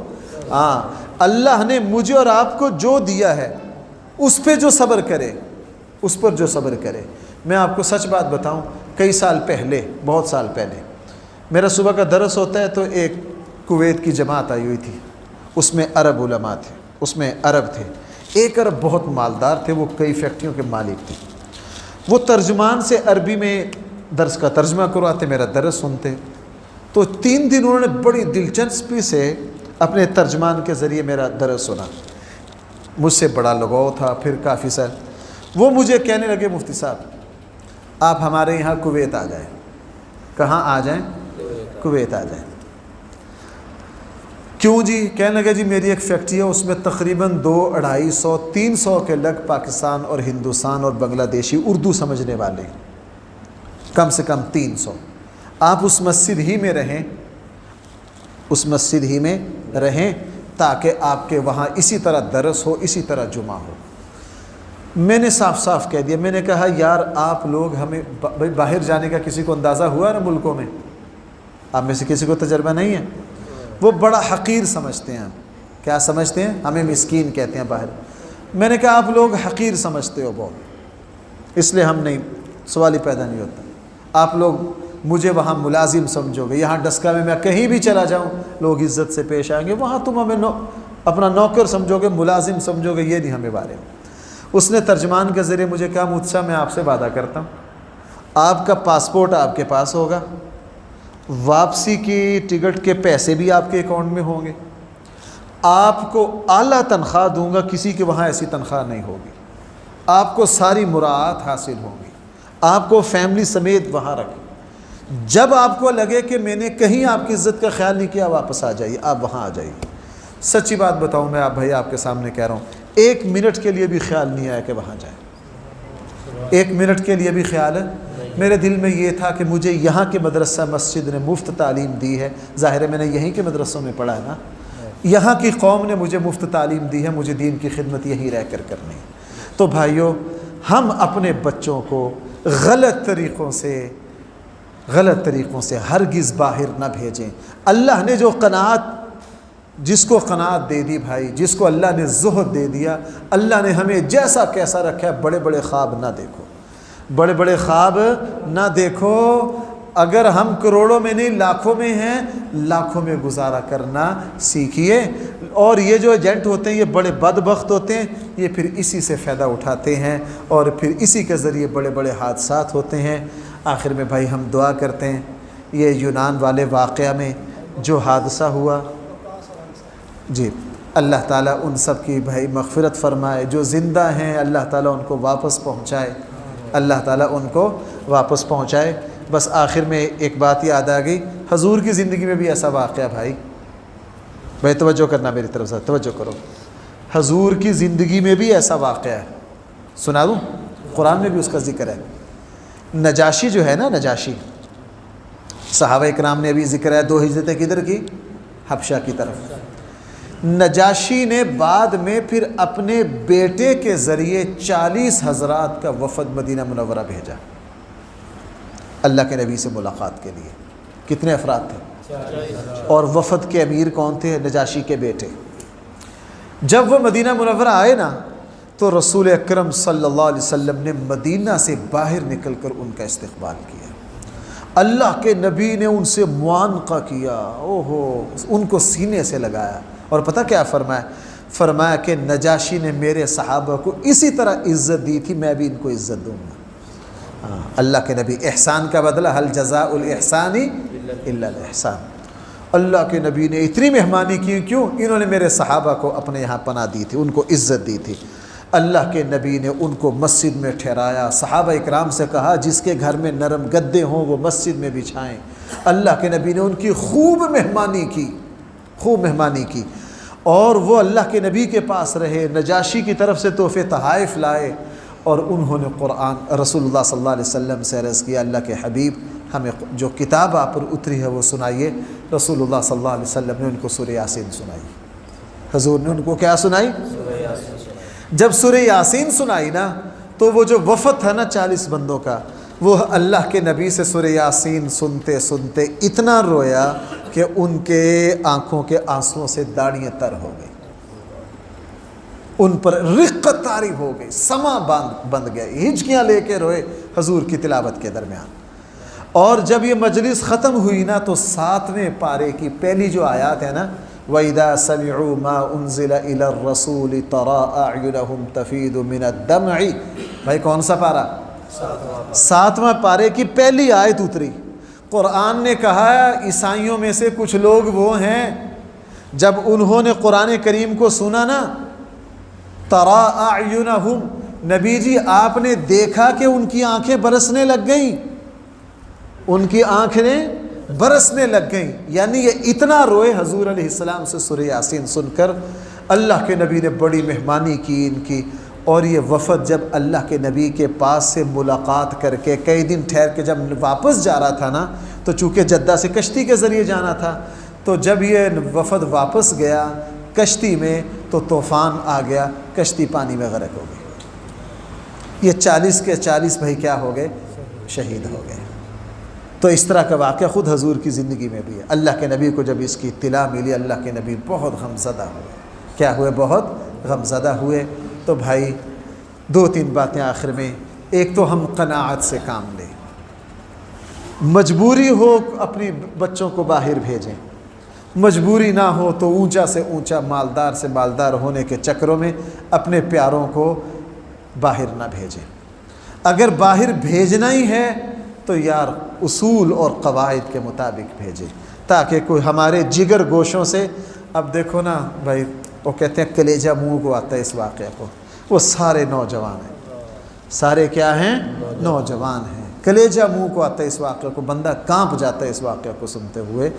ہاں، اللہ نے مجھے اور آپ کو جو دیا ہے اس پہ جو صبر کرے، اس پر جو صبر کرے۔ میں آپ کو سچ بات بتاؤں، کئی سال پہلے، بہت سال پہلے میرا صبح کا درس ہوتا ہے تو ایک کویت کی جماعت آئی ہوئی تھی، اس میں عرب علماء تھے، اس میں عرب تھے، ایک عرب بہت مالدار تھے، وہ کئی فیکٹریوں کے مالک تھے۔ وہ ترجمان سے عربی میں درس کا ترجمہ کرواتے، میرا درس سنتے۔ تو 3 دن انہوں نے بڑی دلچسپی سے اپنے ترجمان کے ذریعے میرا درس سنا، مجھ سے بڑا لگاؤ تھا۔ پھر کافی سال وہ مجھے کہنے لگے مفتی صاحب آپ ہمارے یہاں کویت آ جائیں۔ کہاں آ جائیں؟ کویت آ جائیں۔ کیوں جی؟ کہنے لگے جی میری ایک فیکٹری ہے، اس میں تقریباً 200، 250، 300 کے لگ پاکستان اور ہندوستان اور بنگلہ دیشی اردو سمجھنے والے، کم سے کم 300۔ آپ اس مسجد ہی میں رہیں، اس مسجد ہی میں رہیں تاکہ آپ کے وہاں اسی طرح درس ہو، اسی طرح جمعہ ہو۔ میں نے صاف صاف کہہ دیا، میں نے کہا یار آپ لوگ ہمیں باہر جانے کا کسی کو اندازہ ہوا نا ملکوں میں؟ آپ میں سے کسی کو تجربہ نہیں ہے؟ وہ بڑا حقیر سمجھتے ہیں، کیا سمجھتے ہیں؟ ہمیں مسکین کہتے ہیں باہر۔ میں نے کہا آپ لوگ حقیر سمجھتے ہو بہت، اس لیے ہم نہیں، سوال ہی پیدا نہیں ہوتا۔ آپ لوگ مجھے وہاں ملازم سمجھو گے، یہاں ڈسکا میں کہیں بھی چلا جاؤں لوگ عزت سے پیش آئیں گے، وہاں تم ہمیں اپنا نوکر سمجھو گے، ملازم سمجھو گے، یہ نہیں ہمیں بارے میں۔ اس نے ترجمان کے ذریعے مجھے کہا مفتی صاحب میں آپ سے وعدہ کرتا ہوں آپ کا پاسپورٹ آپ کے پاس ہوگا، واپسی کی ٹکٹ کے پیسے بھی آپ کے اکاؤنٹ میں ہوں گے، آپ کو اعلیٰ تنخواہ دوں گا، کسی کے وہاں ایسی تنخواہ نہیں ہوگی، آپ کو ساری مراعات حاصل ہوں گی، آپ کو فیملی سمیت وہاں رکھیں، جب آپ کو لگے کہ میں نے کہیں آپ کی عزت کا خیال نہیں کیا واپس آ جائیے، آپ وہاں آ جائیے۔ سچی بات بتاؤں میں آپ کے سامنے کہہ رہا ہوں، 1 منٹ کے لیے بھی خیال نہیں آیا کہ وہاں جائیں، 1 منٹ کے لیے بھی خیال ہے میرے دل میں یہ تھا کہ مجھے یہاں کے مدرسہ مسجد نے مفت تعلیم دی ہے، ظاہر ہے میں نے یہیں کے مدرسوں میں پڑھا ہے نا، یہاں کی قوم نے مجھے مفت تعلیم دی ہے، مجھے دین کی خدمت یہیں رہ کر کرنی ہے۔ تو بھائیوں، ہم اپنے بچوں کو غلط طریقوں سے ہرگز باہر نہ بھیجیں۔ اللہ نے جو قناعت، جس کو قناعت دے دی بھائی، جس کو اللہ نے زہد دے دیا، اللہ نے ہمیں جیسا کیسا رکھا ہے، بڑے بڑے خواب نہ دیکھو، بڑے بڑے خواب نہ دیکھو۔ اگر ہم کروڑوں میں نہیں لاکھوں میں ہیں، لاکھوں میں گزارا کرنا سیکھیے۔ اور یہ جو ایجنٹ ہوتے ہیں یہ بڑے بدبخت ہوتے ہیں، یہ پھر اسی سے فائدہ اٹھاتے ہیں اور پھر اسی کے ذریعے بڑے بڑے حادثات ہوتے ہیں۔ آخر میں بھائی ہم دعا کرتے ہیں، یہ یونان والے واقعہ میں جو حادثہ ہوا، جی اللہ تعالیٰ ان سب کی بھائی مغفرت فرمائے، جو زندہ ہیں اللہ تعالیٰ ان کو واپس پہنچائے، اللہ تعالیٰ ان کو واپس پہنچائے۔ بس آخر میں ایک بات یاد آ گئی، حضور کی زندگی میں بھی ایسا واقعہ بھائی توجہ کرنا میری طرف سے، توجہ کرو، حضور کی زندگی میں بھی ایسا واقعہ ہے، سنا دوں، قرآن میں بھی اس کا ذکر ہے۔ نجاشی جو ہے نا، نجاشی، صحابہ اکرام نے ابھی ذکر ہے 2 ہجرتیں کدھر کی؟ حبشہ کی طرف۔ نجاشی نے بعد میں پھر اپنے بیٹے کے ذریعے 40 حضرات کا وفد مدینہ منورہ بھیجا اللہ کے نبی سے ملاقات کے لیے۔ کتنے افراد تھے؟ اور وفد کے امیر کون تھے؟ نجاشی کے بیٹے۔ جب وہ مدینہ منورہ آئے نا تو رسول اکرم صلی اللہ علیہ وسلم نے مدینہ سے باہر نکل کر ان کا استقبال کیا، اللہ کے نبی نے ان سے معانقہ کیا، ان کو سینے سے لگایا، اور پتہ کیا فرمایا کہ نجاشی نے میرے صحابہ کو اسی طرح عزت دی تھی، میں بھی ان کو عزت دوں گا۔ اللہ کے نبی، احسان کا بدلہ حل جزاء الاحسان الا الاحسان۔ اللہ کے نبی نے اتنی مہمانی کی، کیوں؟ انہوں نے میرے صحابہ کو اپنے یہاں پناہ دی تھی، ان کو عزت دی تھی۔ اللہ کے نبی نے ان کو مسجد میں ٹھہرایا، صحابہ اکرام سے کہا جس کے گھر میں نرم گدے ہوں وہ مسجد میں بچھائیں۔ اللہ کے نبی نے ان کی خوب مہمانی کی اور وہ اللہ کے نبی کے پاس رہے، نجاشی کی طرف سے تحفے تحائف لائے، اور انہوں نے قرآن رسول اللہ صلی اللہ علیہ وسلم سے عرض کیا اللہ کے حبیب ہمیں جو کتاب آپ پر اتری ہے وہ سنائیے۔ رسول اللہ صلی اللہ علیہ وسلم نے ان کو سورہ یاسین سنائی۔ حضور نے ان کو کیا سنائی؟ جب سورہ یاسین سنائی نا تو وہ جو وفد تھا نا 40 بندوں کا، وہ اللہ کے نبی سے سورہ یاسین سنتے سنتے اتنا رویا کہ ان کے آنکھوں کے آنسوؤں سے داڑیاں تر ہو گئی، ان پر رقت طاری ہو گئی، سما بند گئے، ہچکیاں لے کے روئے حضور کی تلاوت کے درمیان۔ اور جب یہ مجلس ختم ہوئی نا تو 7ویں پارے کی پہلی جو آیات ہے نا، وَإِذَا سَمِعُوا مَا أُنزِلَ إِلَى الرَّسُولِ تَرَىٰ أَعْيُنَهُمْ تَفِيضُ مِنَ الدَّمْعِ، بھائی کون سا پارہ؟ 7واں پارے کی پہلی آیت اتری۔ قرآن نے کہا عیسائیوں میں سے کچھ لوگ وہ ہیں جب انہوں نے قرآن کریم کو سنا نا، تَرَىٰ أَعْيُنَهُمْ، نبی جی آپ نے دیکھا کہ ان کی آنکھیں برسنے لگ گئیں، ان کی آنکھیں برسنے لگ گئیں، یعنی یہ اتنا روئے حضور علیہ السلام سے سورہ یاسین سن کر۔ اللہ کے نبی نے بڑی مہمانی کی ان کی، اور یہ وفد جب اللہ کے نبی کے پاس سے ملاقات کر کے کئی دن ٹھہر کے جب واپس جا رہا تھا نا، تو چونکہ جدہ سے کشتی کے ذریعے جانا تھا، تو جب یہ وفد واپس گیا کشتی میں تو طوفان آ گیا، کشتی پانی میں غرق ہو گئی۔ یہ 40 کے 40 بھائی کیا ہو گئے؟ شہید ہو گئے۔ تو اس طرح کا واقعہ خود حضور کی زندگی میں بھی ہے۔ اللہ کے نبی کو جب اس کی اطلاع ملی، اللہ کے نبی بہت غمزدہ ہوئے۔ کیا ہوئے؟ بہت غمزدہ ہوئے۔ تو بھائی 2-3 باتیں آخر میں۔ ایک تو ہم قناعت سے کام لیں، مجبوری ہو اپنی بچوں کو باہر بھیجیں، مجبوری نہ ہو تو اونچا سے اونچا مالدار سے مالدار ہونے کے چکروں میں اپنے پیاروں کو باہر نہ بھیجیں۔ اگر باہر بھیجنا ہی ہے تو یار اصول اور قواعد کے مطابق بھیجیں، تاکہ کوئی ہمارے جگر گوشوں سے، اب دیکھو نا بھائی وہ کہتے ہیں کلیجہ منہ کو آتا ہے اس واقعے کو، وہ سارے نوجوان ہیں، سارے کیا ہیں؟ نوجوان ہیں، کلیجہ منہ کو آتا ہے اس واقعے کو، بندہ کانپ جاتا ہے اس واقعے کو سنتے ہوئے۔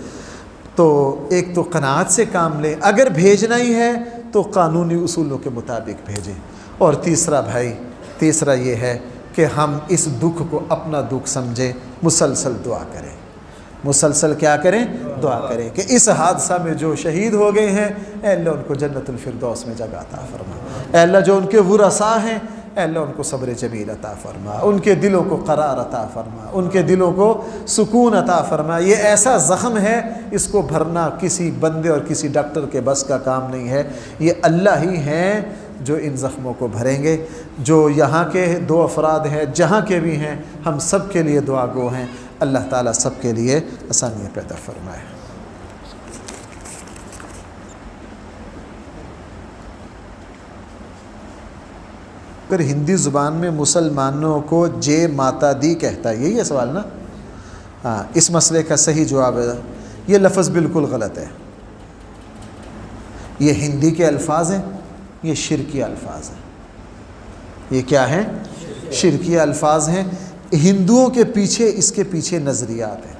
تو ایک تو قناعت سے کام لیں، اگر بھیجنا ہی ہے تو قانونی اصولوں کے مطابق بھیجیں۔ اور تیسرا یہ ہے کہ ہم اس دکھ کو اپنا دکھ سمجھیں، مسلسل دعا کریں، مسلسل کیا کریں؟ دعا کریں کہ اس حادثہ میں جو شہید ہو گئے ہیں اے اللہ ان کو جنت الفردوس میں جگہ عطا فرما، اے اللہ جو ان کے ورثاء ہیں اے اللہ ان کو صبر جمیل عطا فرما، ان کے دلوں کو قرار عطا فرما، ان کے دلوں کو سکون عطا فرما۔ یہ ایسا زخم ہے، اس کو بھرنا کسی بندے اور کسی ڈاکٹر کے بس کا کام نہیں ہے، یہ اللہ ہی ہیں جو ان زخموں کو بھریں گے۔ جو یہاں کے 2 افراد ہیں، جہاں کے بھی ہیں، ہم سب کے لیے دعا گو ہیں، اللہ تعالیٰ سب کے لیے آسانیاں پیدا فرمائے۔ اگر ہندی زبان میں مسلمانوں کو جے ماتا دی کہتا ہے، یہی ہے سوال نا؟ ہاں، اس مسئلے کا صحیح جواب ہے یہ لفظ بالکل غلط ہے۔ یہ ہندی کے الفاظ ہیں، یہ شرکی الفاظ ہیں۔ یہ کیا ہیں؟ شرکی الفاظ ہیں۔ ہندوؤں کے پیچھے اس کے پیچھے نظریات ہیں،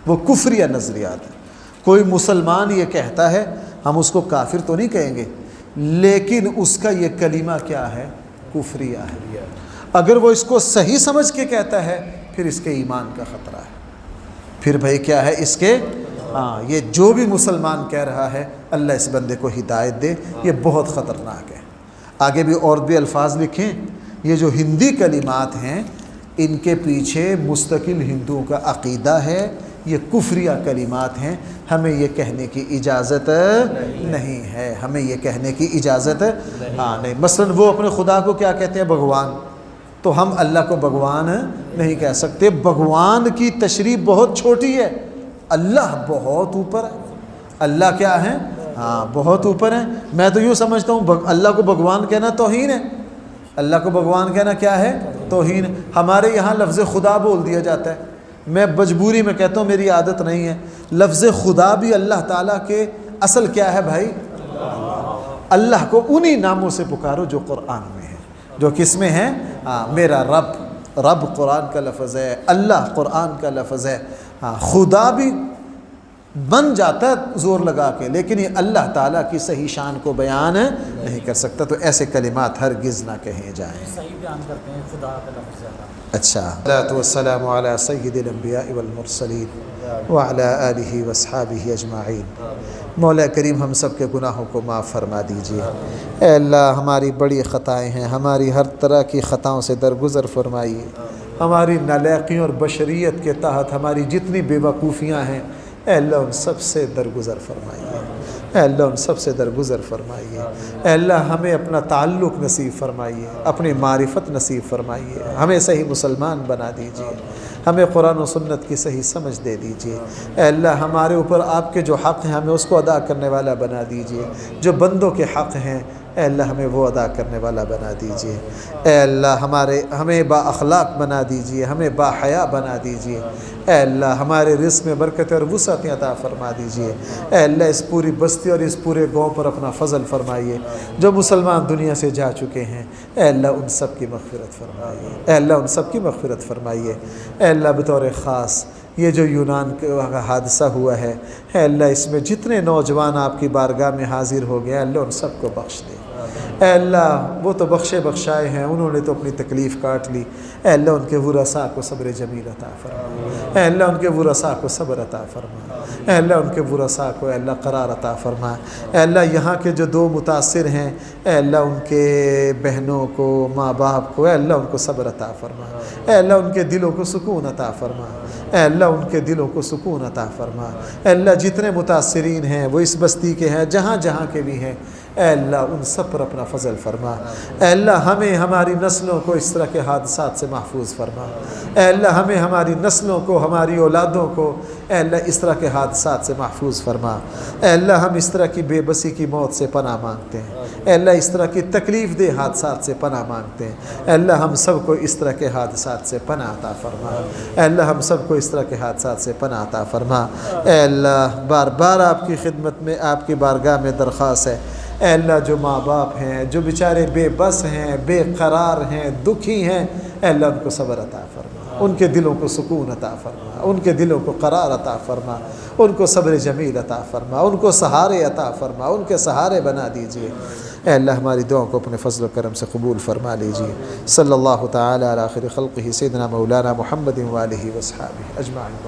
وہ کفریہ نظریات ہیں۔ کوئی مسلمان یہ کہتا ہے، ہم اس کو کافر تو نہیں کہیں گے، لیکن اس کا یہ کلمہ کیا ہے؟ کفریہ ہے۔ اگر وہ اس کو صحیح سمجھ کے کہتا ہے پھر اس کے ایمان کا خطرہ ہے، پھر بھائی کیا ہے اس کے؟ یہ جو بھی مسلمان کہہ رہا ہے اللہ اس بندے کو ہدایت دے، یہ بہت خطرناک ہے۔ آگے بھی اور بھی الفاظ لکھیں، یہ جو ہندی کلمات ہیں ان کے پیچھے مستقل ہندوؤں کا عقیدہ ہے، یہ کفریہ کلمات ہیں، ہمیں یہ کہنے کی اجازت نہیں ہے، ہمیں یہ کہنے کی اجازت نہیں۔ مثلا وہ اپنے خدا کو کیا کہتے ہیں؟ بھگوان، تو ہم اللہ کو بھگوان نہیں کہہ سکتے۔ بھگوان کی تشریح بہت چھوٹی ہے، اللہ بہت اوپر ہے۔ اللہ کیا ہے؟ بہت اوپر ہے۔ میں تو یوں سمجھتا ہوں اللہ کو بھگوان کہنا توہین ہے۔ اللہ کو بھگوان کہنا کیا ہے؟ توہین۔ ہمارے یہاں لفظ خدا بول دیا جاتا ہے، میں مجبوری میں کہتا ہوں، میری عادت نہیں ہے۔ لفظ خدا بھی اللہ تعالیٰ کے اصل کیا ہے بھائی؟ اللہ کو انہی ناموں سے پکارو جو قرآن میں ہے۔ جو کس میں ہے؟ میرا رب، رب قرآن کا لفظ ہے، اللہ قرآن کا لفظ ہے، خدا بھی بن جاتا ہے زور لگا کے، لیکن یہ اللہ تعالیٰ کی صحیح شان کو بیان نہیں کر سکتا، تو ایسے کلمات ہرگز نہ کہیں جائیں۔ صحیح بیان کرتے ہیں خدا کا لفظ زیادہ۔ اچھا، الصلاۃ والسلام علی سید الانبیاء والمرسلین وعلی آلہ واصحابہ اجمعین۔ مولا کریم ہم سب کے گناہوں کو معاف فرما دیجیے۔ اے اللہ، ہماری بڑی خطائیں ہیں، ہماری ہر طرح کی خطاؤں سے درگزر فرمائیے۔ ہماری نالائقیوں اور بشریت کے تحت ہماری جتنی بے وقوفیاں ہیں، اے اللہ ان سب سے درگزر فرمائیے، اے اللہ ان سب سے درگزر فرمائیے۔ اے اللہ ہمیں اپنا تعلق نصیب فرمائیے، اپنی معرفت نصیب فرمائیے، ہمیں صحیح مسلمان بنا دیجیے، ہمیں قرآن و سنت کی صحیح سمجھ دے دیجیے۔ اے اللہ ہمارے اوپر آپ کے جو حق ہیں ہمیں اس کو ادا کرنے والا بنا دیجیے، جو بندوں کے حق ہیں اے اللہ ہمیں وہ ادا کرنے والا بنا دیجیے۔ اے اللہ ہمیں با اخلاق بنا دیجیے، ہمیں با حیا بنا دیجیے۔ اے اللہ ہمارے رزق میں برکت اور وسعت عطا فرما دیجیے۔ اے اللہ اس پوری بستی اور اس پورے گاؤں پر اپنا فضل فرمائیے۔ جو مسلمان دنیا سے جا چکے ہیں اے اللہ ان سب کی مغفرت فرمائیے، اے اللہ ان سب کی مغفرت فرمائیے۔ اے اللہ بطور خاص یہ جو یونان کا حادثہ ہوا ہے اے اللہ اس میں جتنے نوجوان آپ کی بارگاہ میں حاضر ہو گئے اللہ ان سب کو بخش دے۔ اے اللہ وہ تو بخشے بخشائے ہیں، انہوں نے تو اپنی تکلیف کاٹ لی، اے اللہ ان کے ورثاء کو صبر جمیل عطا فرما، اے اللہ ان کے ورثاء کو صبر عطا فرما، اے اللہ ان کے ورثاء کو اے اللہ قرار عطا فرما۔ اے اللہ یہاں کے جو دو متاثر ہیں اے اللہ ان کے بہنوں کو، ماں باپ کو اے اللہ ان کو صبر عطا فرما، اے اللہ ان کے دلوں کو سکون عطا فرما، اے اللہ ان کے دلوں کو سکون عطا فرما۔ اے اللہ جتنے متاثرین ہیں وہ اس بستی کے ہیں، جہاں جہاں کے بھی ہیں اے اللہ ان سب پر اپنا فضل فرما۔ اے اللہ ہمیں ہماری نسلوں کو اس طرح کے حادثات سے محفوظ فرما۔ اے اللہ ہمیں ہماری نسلوں کو، ہماری اولادوں کو اے اللہ اس طرح کے حادثات سے محفوظ فرما۔ اے اللہ ہم اس طرح کی بے بسی کی موت سے پناہ مانگتے ہیں، اے اللہ اس طرح کی تکلیف دہ حادثات سے پناہ مانگتے ہیں۔ اے اللہ ہم سب کو اس طرح کے حادثات سے پناہ عطا فرما۔ اے اللہ ہم سب کو اس طرح کے حادثات سے پناہ عطا فرما۔ اے اللہ بار بار آپ کی خدمت میں، آپ کی بارگاہ میں درخواست ہے اے اللہ جو ماں باپ ہیں، جو بیچارے بے بس ہیں، بے قرار ہیں، دکھی ہیں اے اللہ ان کو صبر عطا فرما، ان کے دلوں کو سکون عطا فرما، ان کے دلوں کو قرار عطا فرما، ان کو صبر جمیل عطا فرما، ان کو سہارے عطا فرما، ان کے سہارے بنا دیجیے۔ اے اللہ ہماری دعاؤں کو اپنے فضل و کرم سے قبول فرما لیجیے۔ صلی اللہ تعالی علی خیر خلقہ سیدنا مولانا محمد و آلہ و اصحابہ اجمعین۔